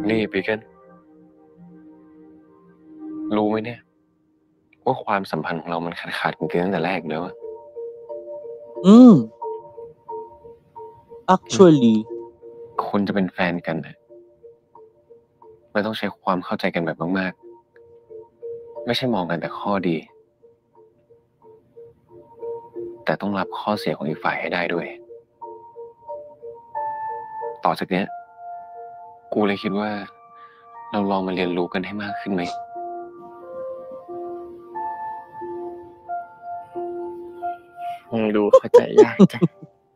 Speaker 4: นี่บีเกิลรู้ไหมเนี่ย ว่าความสัมพันธ์ของเรามันขาดกันเกินตั้งแต่แรกแล้วอะ
Speaker 1: Actually.
Speaker 4: คนจะเป็นแฟนกันนะมันต้องใช้ความเข้าใจกันแบบมากๆ ไม่ใช่มองกันแต่ข้อดี แต่ต้องรับข้อเสียของอีกฝ่ายให้ได้ด้วย ต่อจากเนี้ย กูเลยคิดว่า เราลองมาเรียนรู้กันให้มากขึ้นไหม
Speaker 10: มึงดูเข้าใจยากจัง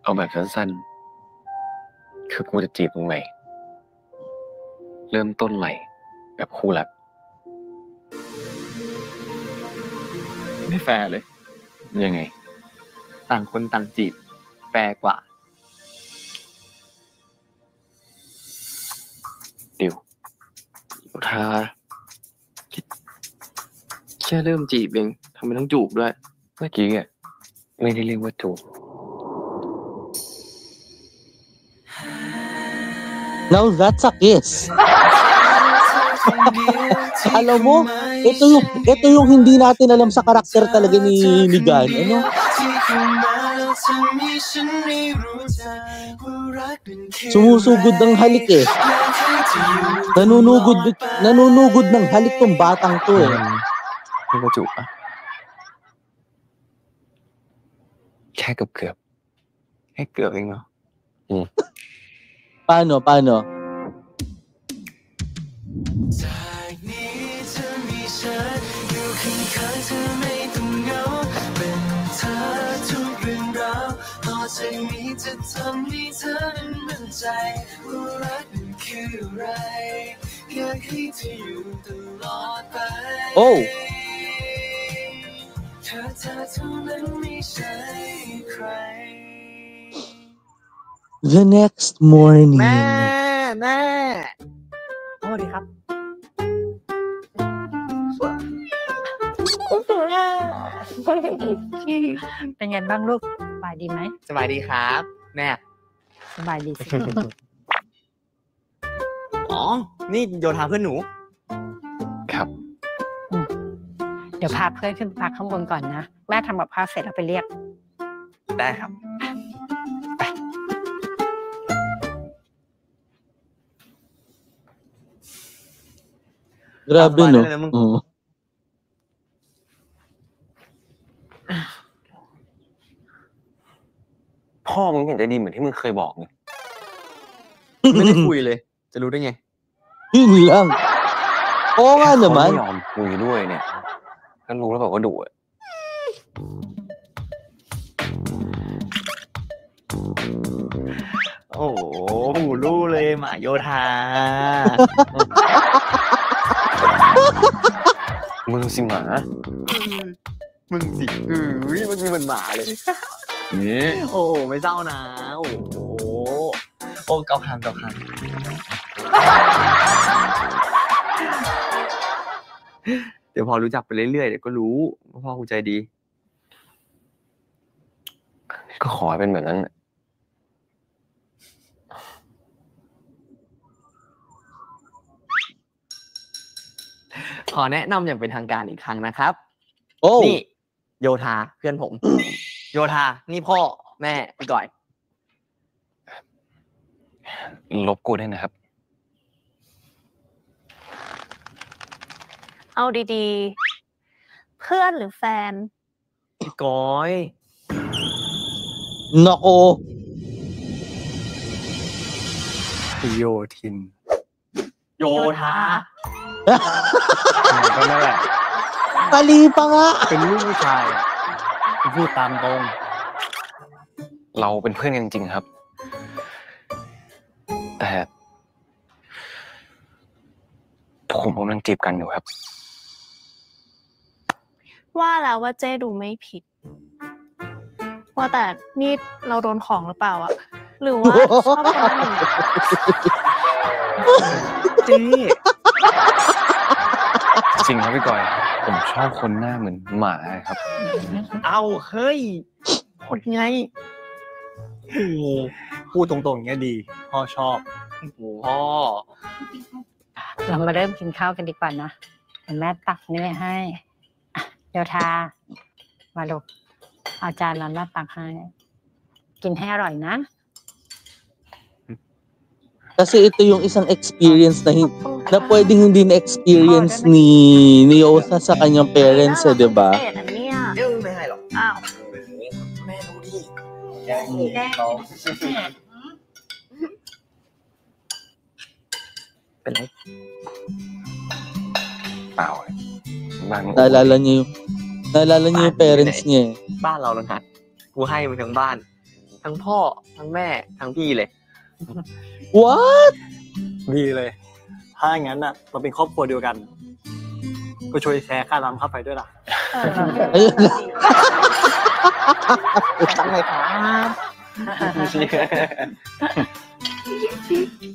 Speaker 4: เอาแบบสั้นๆ คือกูจะจีบมึงใหม่ เริ่มต้นใหม่ แบบคู่รัก
Speaker 10: ไม่แฟร์เลย
Speaker 4: ยังไง
Speaker 10: ต่างคนต่างจีบแฟร์กว่า
Speaker 4: ดิว
Speaker 10: โยธาแค่เริ่มจีบเองทำไมต้องจูบด้วย
Speaker 4: เมื่อกี้อะไม่ได้เรียกว่าจูบ
Speaker 1: Now that's a kiss. Alam mo, ito yung hindi natin alam sa karakter talaga ni Gan. Ano? Sumusugod ng halik eh. Nanunugod ng halik tong batang to eh.
Speaker 10: เรียกว่าจูบอะ
Speaker 4: แค่เกือบ
Speaker 10: แค่เกือบเองเหรอ
Speaker 1: Paano?
Speaker 6: จากนี้เธอมีฉันอยู่ข้างๆเธอไม่ต้องเหงาเป็นเธอทุกเรื่องราวต่อจากนี้จะทำให้เธอนั้นมั่นใจว่ารักนั้นคืออะไรอยากให้เธออยู่ตลอดไป
Speaker 1: Oh.
Speaker 6: เธอเท่านั้นไม่ใช่ใคร
Speaker 1: The next morning.
Speaker 8: แม่สวัสดีครับ
Speaker 7: เป็นไงบ้างลูกสบายดีไหม
Speaker 8: สบายดีครับ แม่
Speaker 7: สบายดีสิ
Speaker 8: อ๋อ นี่โยธาเพื่อนหนู
Speaker 4: ๆ ครับ
Speaker 7: เดี๋ยวพาเพื่อนขึ้นไปพักข้างบนก่อนนะ แม่ทำกับข้าวเสร็จแล้วไปเรียก
Speaker 8: ได้ครับ
Speaker 1: Grabe no.
Speaker 8: Tama na naman.
Speaker 1: Oo.
Speaker 4: พ่อมึงไม่เห็นจะดีเหมือนที่มึงเคยบอกเลย
Speaker 8: ไม่ได้คุยเลย จะรู้ได้ไง
Speaker 1: Yun lang. Oo nga
Speaker 4: เขา
Speaker 1: naman.
Speaker 4: ไม่ยอมคุยด้วยเนี่ย ก็รู้แล้วแบบว่าดุอะ
Speaker 8: โอ้โหหูรู้เลยหมาโยธา
Speaker 4: มึงสิหมา
Speaker 8: มึงสิมันมีเหมือนหมาเลย
Speaker 4: นี่
Speaker 8: โอ้โหไม่เศร้านะ โอ้โห โอ้เกาคางเดี๋ยวพอรู้จักไปเรื่อยๆเดี๋ยวก็รู้ว่าพ่อกูใจดี
Speaker 4: ก็ขอให้เป็นแบบนั้นน่ะ
Speaker 10: ขอแนะนำอย่างเป็นทางการอีกครั้งนะครับ
Speaker 1: โอ้
Speaker 10: นี่โยธาเพื่อนผม โยธานี่พ่อแม่พี่ก่อย
Speaker 3: ลบกูได้นะครับ
Speaker 11: เอาดีๆ เพื่อนหรือแฟน
Speaker 10: พี่ก้อย
Speaker 1: นอกโอ
Speaker 8: โยทิน
Speaker 10: โยธา
Speaker 8: ก็นั่นแหละ
Speaker 1: ปาลีปะงะ
Speaker 8: เป็นลูกผู้ชายอะพูดตามตรง
Speaker 3: เราเป็นเพื่อนกันจริงๆครับ แต่ผมกำลังจีบกันอยู่ครับ
Speaker 11: ว่าแล้วว่าเจ้ดูไม่ผิด ว่าแต่นี่เราโดนของหรือเปล่าอะหรือว่าชอบคนอื่น
Speaker 10: เจ๊
Speaker 3: จริงครับพี่กอย ผมชอบคนหน้าเหมือนหมาครับ
Speaker 10: เอาเฮ้ยหดไง
Speaker 8: พูดตรงๆอย่างเงี้ยดี พ่อชอบ
Speaker 10: พ่อ
Speaker 12: เรามาเริ่มกินข้าวกันดีกว่านะเดี๋ยวแม่ตักนี่ไว้ให้อ่ะโยธามาลูกเอาจานนั้นมาตักให้ กินให้อร่อยนะ
Speaker 1: Kasi ito yung isang experience na pwedeng hindi na-experience ni Yosa sa kanyang parents, eh, di ba?
Speaker 11: เศษอันเนี้ย
Speaker 10: เดี๋ยวไม่ให้หรอก
Speaker 11: อ้าว
Speaker 10: แม่รู้ดิ เป็นไร
Speaker 3: เปล่าบ้าน
Speaker 1: Naalala niya yung parents niya, eh.
Speaker 10: บ้านเราแล้วนะกูให้มันทั้งบ้าน ทั้งพ่อทั้งแม่ทั้งพี่เลย
Speaker 1: What?
Speaker 8: ดีเลย ถ้าอย่างนั้นน่ะ เราเป็นครอบครัวเดียวกัน ก็ช่วยแชร์ค่าน้ำค่าไฟด้วยล่ะ
Speaker 1: Ayun na.
Speaker 10: ตั้งเลยครับ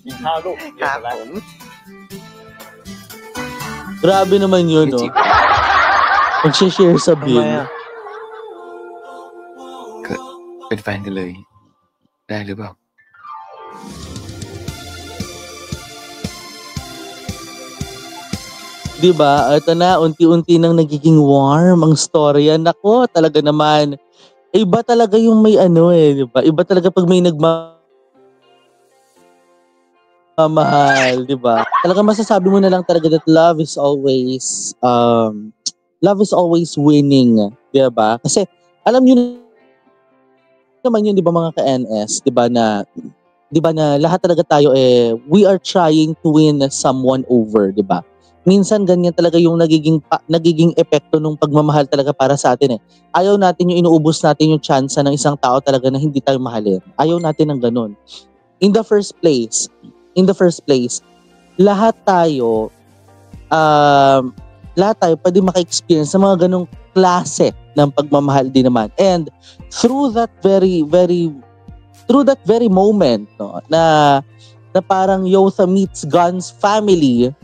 Speaker 8: กินข้าวลูก
Speaker 10: ครับผม
Speaker 1: Grabe naman yun, no? Mag-share sa bill.
Speaker 3: เป็นแฟนกันเลย ได้หรือเปล่า
Speaker 1: Diba? Ito na, unti-unti nang nagiging warm ang storya. Nako, talaga naman. Iba talaga yung may ano eh, diba? Iba talaga pag may nagmamahal, diba? Talaga masasabi mo na lang talaga that love is always winning, diba? Kasi, alam nyo naman yun, diba mga ka-NS, diba na lahat talaga tayo eh, we are trying to win someone over, diba? Minsan ganyan talaga yung nagiging epekto ng pagmamahal talaga para sa atin eh. Ayaw natin yung inuubos natin yung chance ng isang tao talaga na hindi tayo mahalin. Ayaw natin ng ganun. In the first place, lahat tayo pwede maka-experience ng mga ganung klase ng pagmamahal din naman. And through that very moment, no, na parang Yosa meets Gun's family,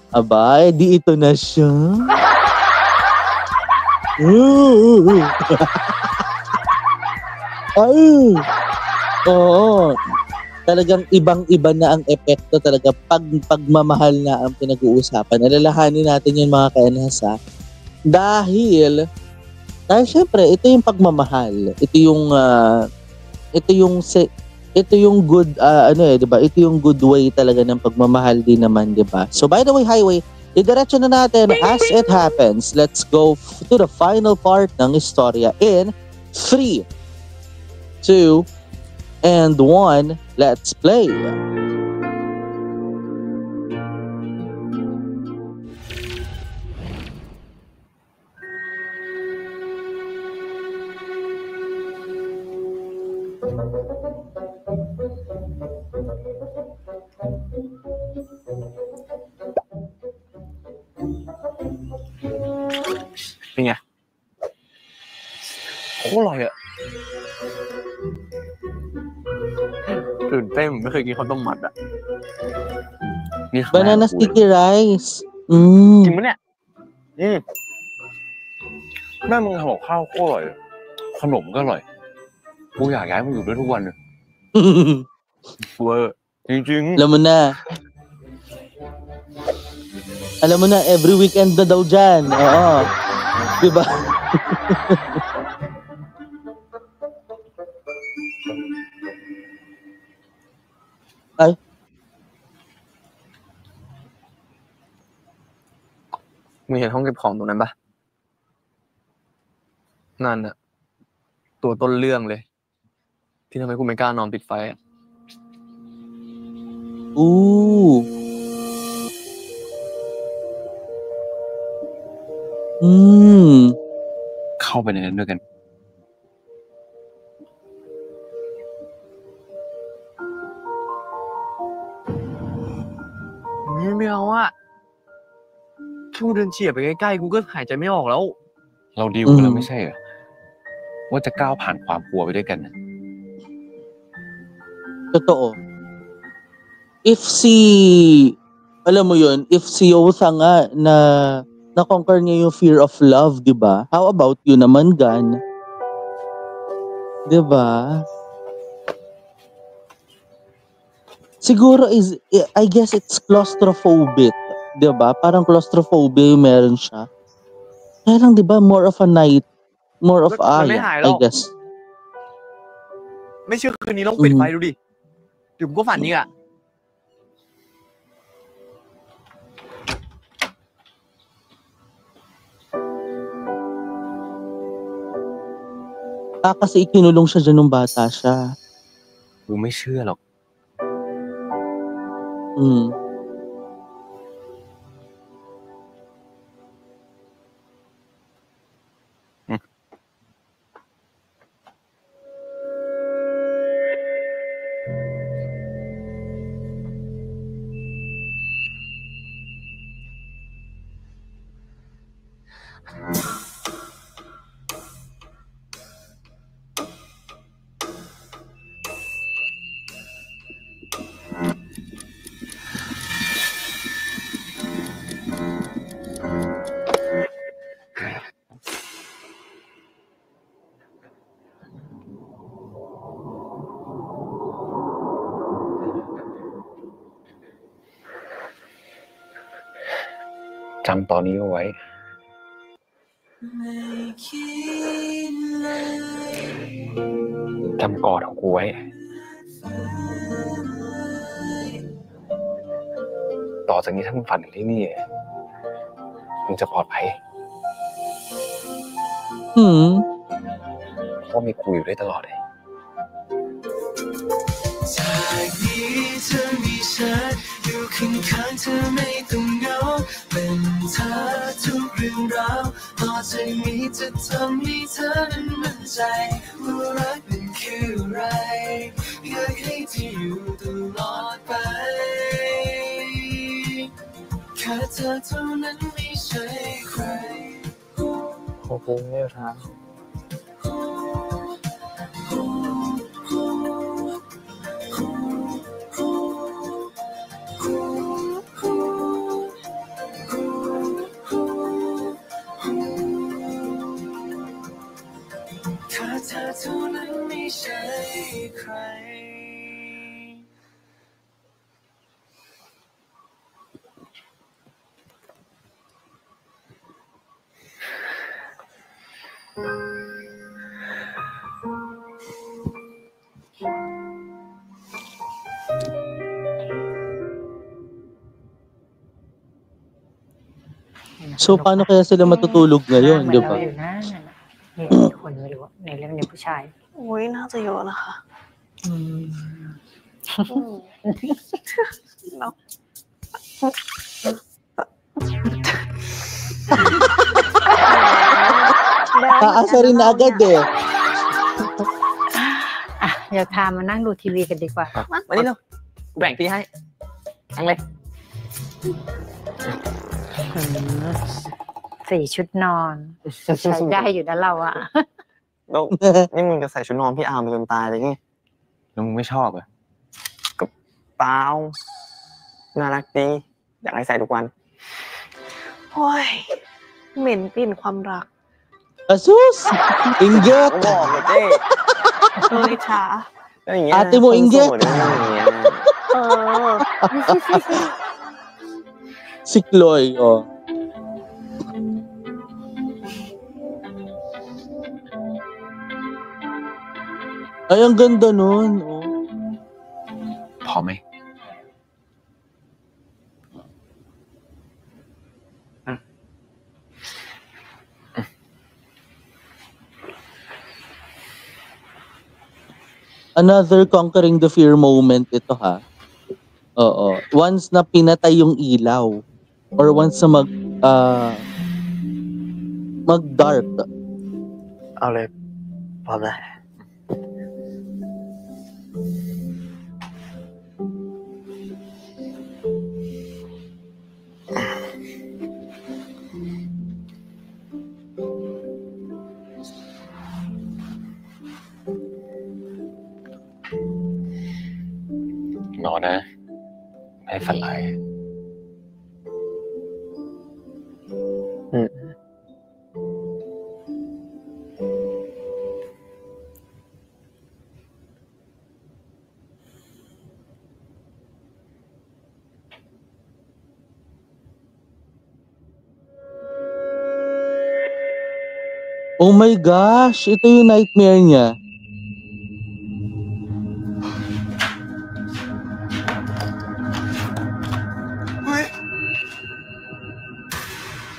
Speaker 1: aba, di ito na siya. Ay! Oo. Talagang ibang-iba na ang epekto talaga pag pagmamahal na ang pinag-uusapan. Alalahanin natin yun mga ka-NS, ha? Dahil syempre, ito yung pagmamahal. Ito yung good diba? Ito yung good way talaga ng pagmamahal din naman, diba? So by the way, highway, didiretso na natin as it happens. Let's go to the final part ng istorya in 3, 2, and 1. Let's play.
Speaker 3: เป็นไงโคตรอร่อยอะตื่นเต้นไม่เคยกินข้าวต้มมัดอะนี่
Speaker 1: Banana sticky rice.
Speaker 3: จริงปะเนี่ยแม่มึงทำกับข้าวโคตรอร่อยขนมก็อร่อยกูอยากย้ายมาอยู่ด้วยทุกวันเลยเวอร์จริงๆ
Speaker 1: Alam mo na. Alam mo na, every weekend na daw dyan. Oo. Diba? Ay.
Speaker 10: มึงเห็นห้องเก็บของตรงนั้นปะนั่นน่ะตัวต้นเรื่องเลยที่ทำให้กูไม่กล้านอนปิดไฟอะ
Speaker 1: อู้
Speaker 3: เข้าไปในนั้นด้วยกัน
Speaker 10: ไม่เอาอะแค่กูเดินเฉียบไปใกล้ๆกูก็หายใจไม่ออกแล้ว
Speaker 3: เราดีลกันแล้วไม่ใช่เหรอว่าจะก้าวผ่านความกลัวไปด้วยกันนะ
Speaker 1: Totoo. Alam mo yun, if si Yosa nga na-conquer niya yung fear of love, di ba? How about you naman, Gan? Di ba? Siguro I guess it's claustrophobic. Di ba? Parang claustrophobia yung meron siya. Kaya lang, di ba, more of a night, more of
Speaker 10: มันไม่หายหร
Speaker 1: I
Speaker 10: อก
Speaker 1: guess.
Speaker 10: ไม่เชื่อคืนนี้ลองปิดไฟดูดิเดี๋ยวกูก็ฝันอีกอะ
Speaker 1: Kasi ikinulong siya dyan nung bata siya.
Speaker 3: กูไม่เชื่อหรอก จำตอนนี้เอาไว้จำกอดของกูไว้ต่อจากนี้ถ้ามึงฝันถึงที่นี่มึงจะปลอดภัยเพราะมีกูอยู่ได้ตลอดเลย
Speaker 6: จากนี้จะมีฉันอยู่ข้างๆเธอไม่ต้องเหงาเป็นเธอทุกเรื่องราวต่อจากนี้จะทำให้เธอนั้นมั่นใจว่ารักนั้นคืออะไรอยากให้เธออยู่ตลอดไปแค่เธอเท่านั้นไม่ใช่ใคร
Speaker 10: ขอบคุณเนี่ยครับ
Speaker 6: เธอเท่านั้นไม่ใช่ใคร
Speaker 1: So, paano kaya sila matutulog ngayon, di ba?
Speaker 12: มีคนไม่รู้ในเรื่องนี้ผู้ชาย
Speaker 11: โอ้ยน่าจะเยอะนะคะเนาะ
Speaker 1: Aasa rin na agad eh.
Speaker 12: เดี๋ยวพามานั่งดูทีวีกันดีกว่า
Speaker 10: วันนี้เราแบ่งที่ให้ทั้งเลย
Speaker 12: 4 ชุดนอนใช้ได้อยู่นะเราอะ
Speaker 10: แล้วนี่มึงจะใส่ชุดนอนพี่อาร์มไปจนตายเลยไง
Speaker 3: แล้วมึงไม่ชอบเหรอ
Speaker 10: ก็เปล่าน่ารักดีอยากให้ใส่ทุกวัน
Speaker 11: โอ้ยเหม็นกลิ่นความรัก
Speaker 1: Asus! Inggit!
Speaker 10: บอกเลยเจ้
Speaker 11: เลยช้า
Speaker 1: Ate mo inggit! Si Chloe, oh. Ay, ang ganda nun. Oh.
Speaker 3: พอไหม
Speaker 1: Another conquering the fear moment ito, ha. Oo. Once na pinatay yung ilaw or once na mag-dark.
Speaker 10: เอาเลยพร้อมนะ
Speaker 4: นอนนะ ให้ฝันร้าย
Speaker 10: อืม
Speaker 1: Oh my gosh, ito yung nightmare niya.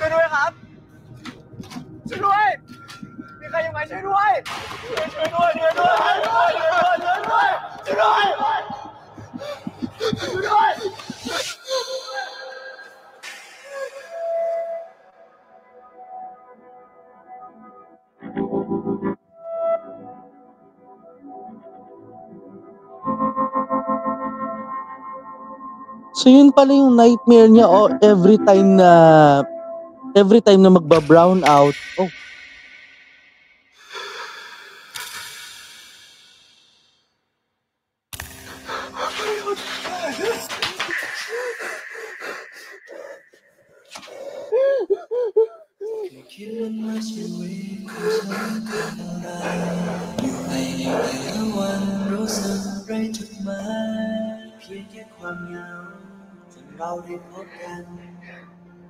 Speaker 8: ช่วยด้วยครับ ช่วยด้วย มีใครยังไงช่วยด้วย ช่วยด้วย ช่วยด้วย ช่วยด้วย ช่วยด้วย ช่วยด้วย ช่วยด้วย ช่วยด้วย
Speaker 1: So yun pala yung nightmare niya every time na magba-brown out. Oh.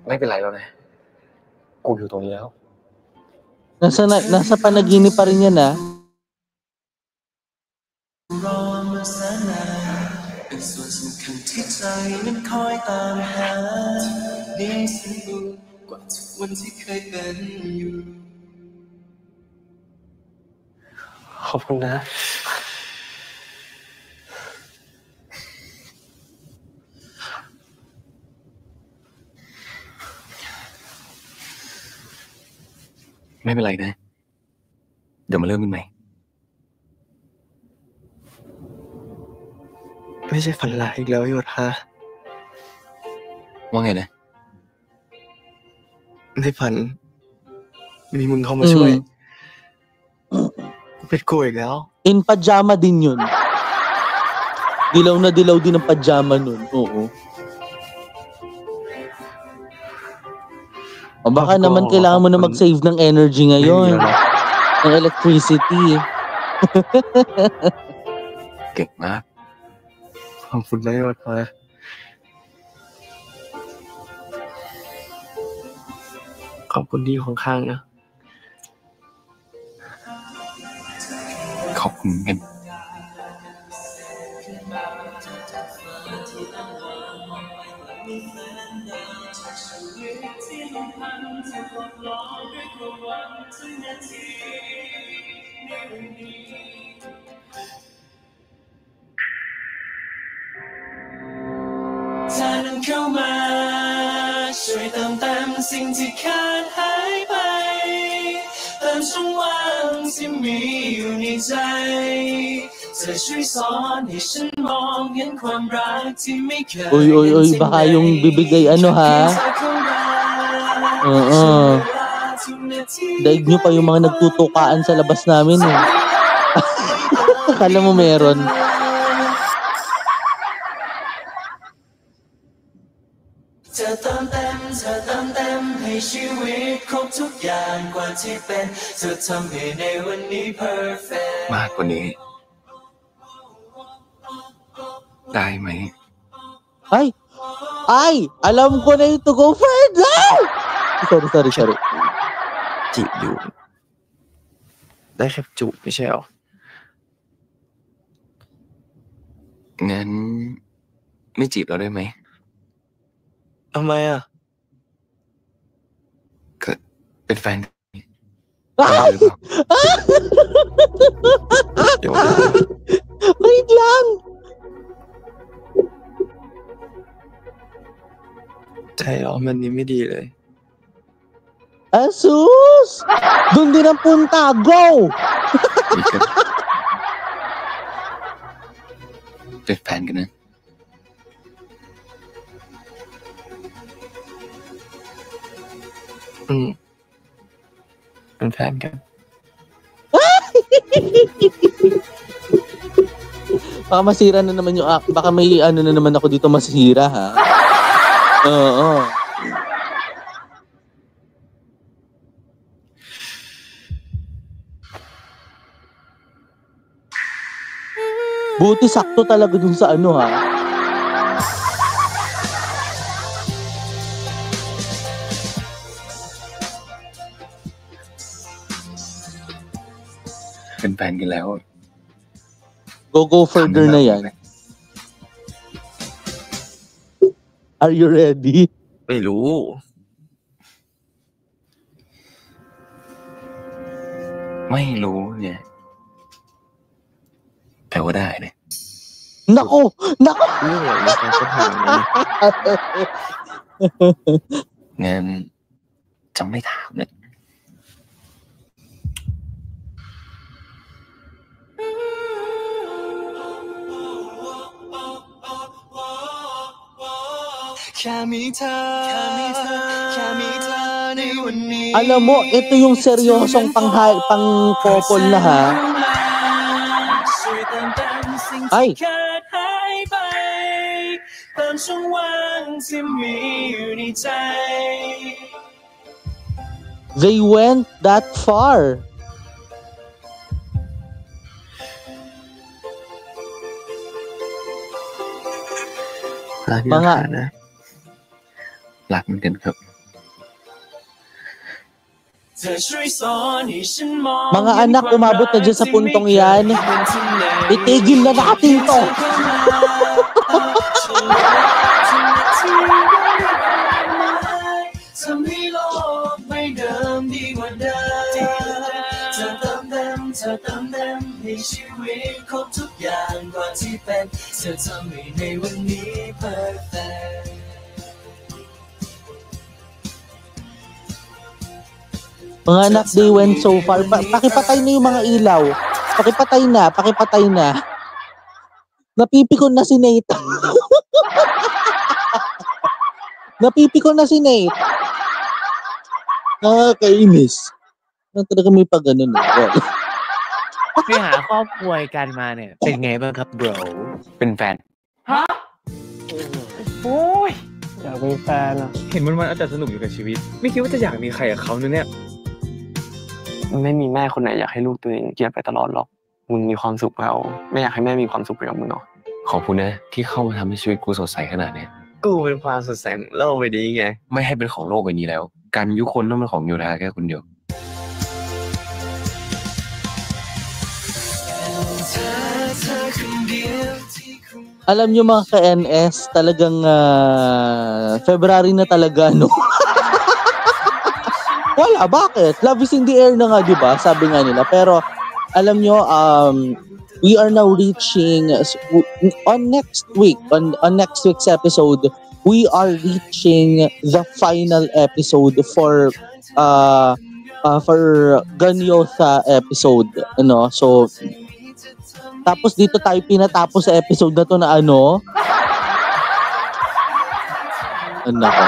Speaker 3: May เป็นไรแล้วนะ กูอยู่ตรงนี้แล้ว
Speaker 1: Nasa panaginip pa rin yan, ah.
Speaker 6: รอมาแสนนานเป็นส่วนสำคัญที่ใจนั้นคอยตามหานี่สมบูรณ์กว่าทุกวันที่เคยเป็นอยู่
Speaker 10: ขอบคุณนะ
Speaker 3: ไม่เป็นไรนะ เดี๋ยวมาเริ่มกันใหม่
Speaker 10: ไม่ใช่ฝันร้ายอีกแล้วโยธา
Speaker 3: ว่าไงนะ
Speaker 10: ในฝันมีมึงเข้ามาช่วย กูเป็นกูอีกแล้ว
Speaker 1: In pajama din yun. Dilaw na dilaw din ang pajama nun. Oo. O baka
Speaker 10: Ako,
Speaker 1: naman kailangan mo na mag-save ng energy ngayon.
Speaker 10: Ayun.
Speaker 1: Ng electricity.
Speaker 3: เก่งมาก
Speaker 10: ขอบคุณนะโยธา ขอบคุณที่อยู่ข้างๆนะ
Speaker 3: ขอบคุณกัน
Speaker 6: เธอนั้นเข้ามาช่วยเติมเต็มสิ่งที่ขาดหายไปเติมช่องว่างที่มีอยู่ในใจเธอช่วยสอนให้ฉันมองเห็นความรักที่ไม่เคย
Speaker 1: Uy, baka yung bibigay ano, ha? Oo. Daig nyo pa yung mga nagtutukaan sa labas namin, eh. Akala mo meron.
Speaker 6: เธอเติมเต็มให้ชีวิตครบทุกอย่างกว่าที่เป็นเธอทำให้ในวันนี้ perfect
Speaker 3: มากกว่านี้ ได้ไหม
Speaker 1: Ay! Ay! Alam ko na yung to go further! Sorry.
Speaker 10: จีบอยู่ ได้แค่จูบไม่ใช่หรอ งั้น ไม่จีบเราได้ไหม ทำไมอ่ะ ก็เป็นแฟนกันได้หรือเปล่า เดี๋ยว
Speaker 1: Wait lang!
Speaker 10: ใจร้อนมันนี้ไม่ดีเลย
Speaker 1: Asus! Doon din ang punta. Go!
Speaker 10: เป็นแฟนกันนะ เป็นแฟนกัน
Speaker 1: Baka masira na naman yung baka may ano na naman ako dito masira ha. Oo. Buti sakto talaga dun sa ano ha.
Speaker 10: เป็นแฟนกันแล้ว
Speaker 1: Go further na yan. Are you ready?
Speaker 10: ไม่รู้ ไม่รู้เนี่ย แต่ว่าได้เนี่ย
Speaker 1: Nako!
Speaker 10: เรื่องอะไรกันก็ถามนะงั้นจะไม่ถามเนี่ย
Speaker 1: Alam mo, ito yung seryosong pang-couple na ha. Ay! They went that far.
Speaker 10: Mgaรักเหมือนกันครับ
Speaker 1: Mga anak, umabot na dyan sa puntong yan. Itigil na natin to. Mga anak, they went so far. Pakipatay na yung mga ilaw. Pakipatay na. Napipikon na si Nate. Napipikon na si Nate. Nakakainis. Talaga may pag-ganun.
Speaker 4: ไปหาครอบครัวกันมาเนี่ยเป็นไงบ้างครับ bro
Speaker 10: เป็นแฟน
Speaker 8: ฮะ โอ้ย อยากมีแฟนอ่ะ เห็นวันๆเอาแต่สนุกอยู่กับชีวิต ไม่คิดว่าจะอยากมีใครกับเขาเนี่ย
Speaker 10: ไม่มีแม่คนไหนอยากให้ลูกตัวเองเกลียดไปตลอดหรอก มึงมีความสุขแล้วไม่อยากให้แม่มีความสุขไปกับมึงหรอขอบคุณนะที่เข้ามาทำให้ชีวิตกูสดใสขนาดนี้กูเป็นความสดใสของโลกใบนี้ไงไม่ให้เป็นของโลกใบนี้แล้วการยุคนต้องเป็นของโยธาแค่คนเดียว
Speaker 1: Alam nyo mga ka-NS, talagang February na talaga, no? Wala, bakit? Love is in the air na nga, di ba? Sabi nga nila. Pero, alam nyo, we are now reaching, on next week's episode, we are reaching the final episode for Ganyotha episode. Ano? So, tapos dito tayo pinatapos sa episode na to na ano? Ano ko?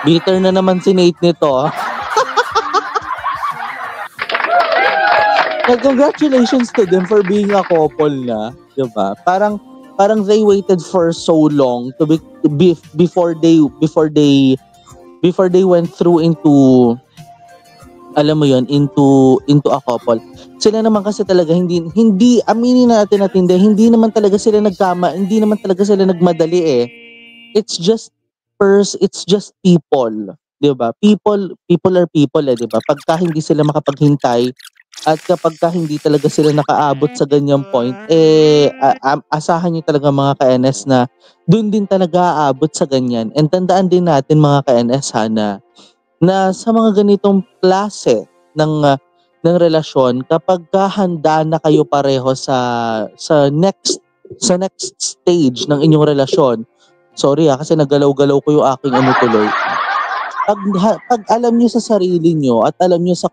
Speaker 1: Bitter na naman si Nate nito. Congratulations to them for being a couple na, 'di ba? Parang they waited for so long to be before they went through into, alam mo yon, into a couple. Sila naman kasi talaga hindi aminin natin hindi naman talaga sila nagmadali eh. it's just people, 'di ba? People are people, 'di ba? Pagka hindi sila makapaghintay at kapagka hindi talaga sila nakaabot sa ganyang point, asahan niyo talaga mga ka-NS na doon din talaga aabot sa ganyan. And tandaan din natin mga ka-NS na sa mga ganitong klase ng relasyon, kapagka handa na kayo pareho sa next stage ng inyong relasyon. Sorry kasi nagalaw-galaw ko yung aking tuloy. Pag alam niyo sa sarili niyo at alam niyo sa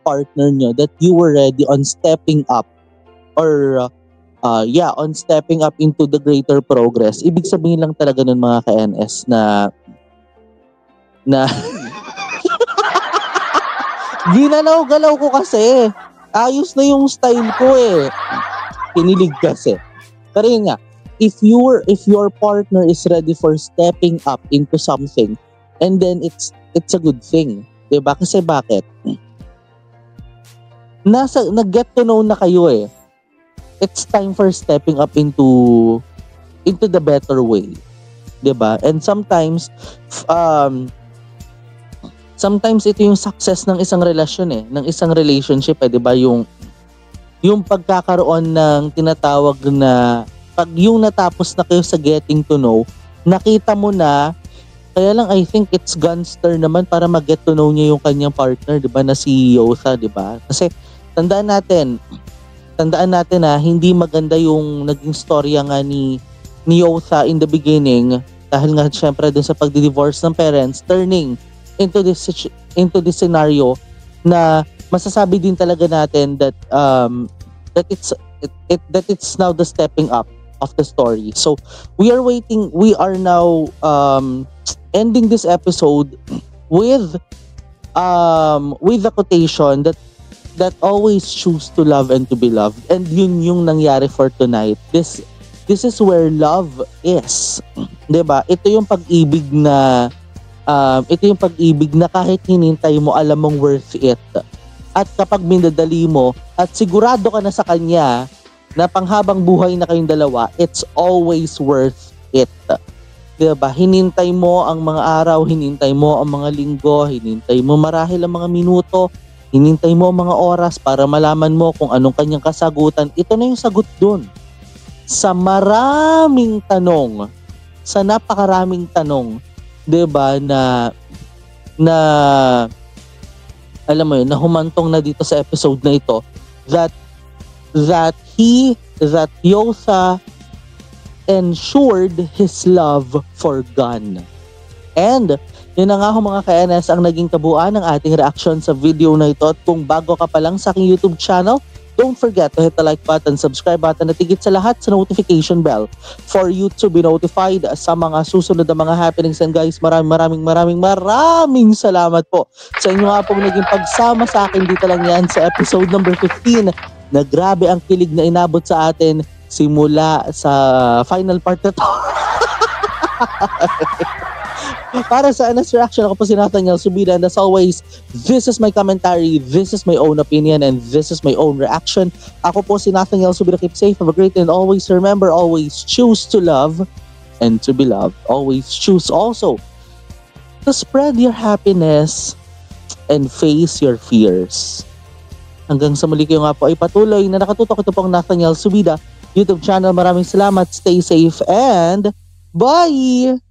Speaker 1: partner niyo that you were ready on stepping up or on stepping up into the greater progress, ibig sabihin lang talaga nun mga ka-NS na ginalaw-galaw ko kasi. Ayos na yung style ko eh. Kinilig kasi. Pero yun nga, if your partner is ready for stepping up into something, and then it's a good thing. 'Di ba? Kasi bakit? Nag-get to know na kayo eh. It's time for stepping up into the better way. 'Di ba? And sometimes ito yung success ng isang relasyon eh, ng isang relationship eh, 'di ba? Yung pagkakaroon ng tinatawag na pag yung natapos na kayo sa getting to know, nakita mo na. Kaya lang I think it's Gunster naman para mag-get to know niya yung kanyang partner, 'di ba, na si Yotha, 'di ba? Kasi tandaan natin na hindi maganda yung naging storya nga ni Yotha in the beginning dahil nga syempre dun sa pagdi-divorce ng parents, turning into this scenario na masasabi din talaga natin that it's now the stepping up of the story. So we are now ending this episode with the quotation that always choose to love and to be loved. And yun yung nangyari for tonight. This is where love is. 'Di ba? Ito yung pag-ibig na kahit hinintay mo, alam mong worth it. At kapag minadali mo at sigurado ka na sa kanya na panghabang buhay na kayong dalawa, it's always worth it. Diba? Hinintay mo ang mga araw, hinintay mo ang mga linggo, hinintay mo marahil ang mga minuto, hinintay mo ang mga oras para malaman mo kung anong kanyang kasagutan. Ito na yung sagot dun. Sa maraming tanong, sa napakaraming tanong, diba, na alam mo yun, na humantong na dito sa episode na ito, that Yotha ensured his love for Gun. And yun na nga ho mga ka-NS ang naging kabuuan ng ating reaction sa video na ito. At kung bago ka pa lang sa aking YouTube channel, don't forget to hit the like button, subscribe button at higit sa lahat sa notification bell for you to be notified sa mga susunod na mga happenings. And guys, maraming salamat po sa inyo nga pong naging pagsama sa akin dito lang yan sa episode number 15 na grabe ang kilig na inabot sa atin simula sa final part na to. Para sa NS Reaction, ako po si Nathaniel Subida, and as always, this is my commentary, this is my own opinion, and this is my own reaction. Ako po si Nathaniel Subida. Keep safe, have a great day, and always remember, always choose to love and to be loved. Always choose also to spread your happiness and face your fears. Hanggang sa muli kayo nga po ay patuloy na nakatutok. Ito pong Nathaniel Subida YouTube channel. Maraming salamat. Stay safe and bye!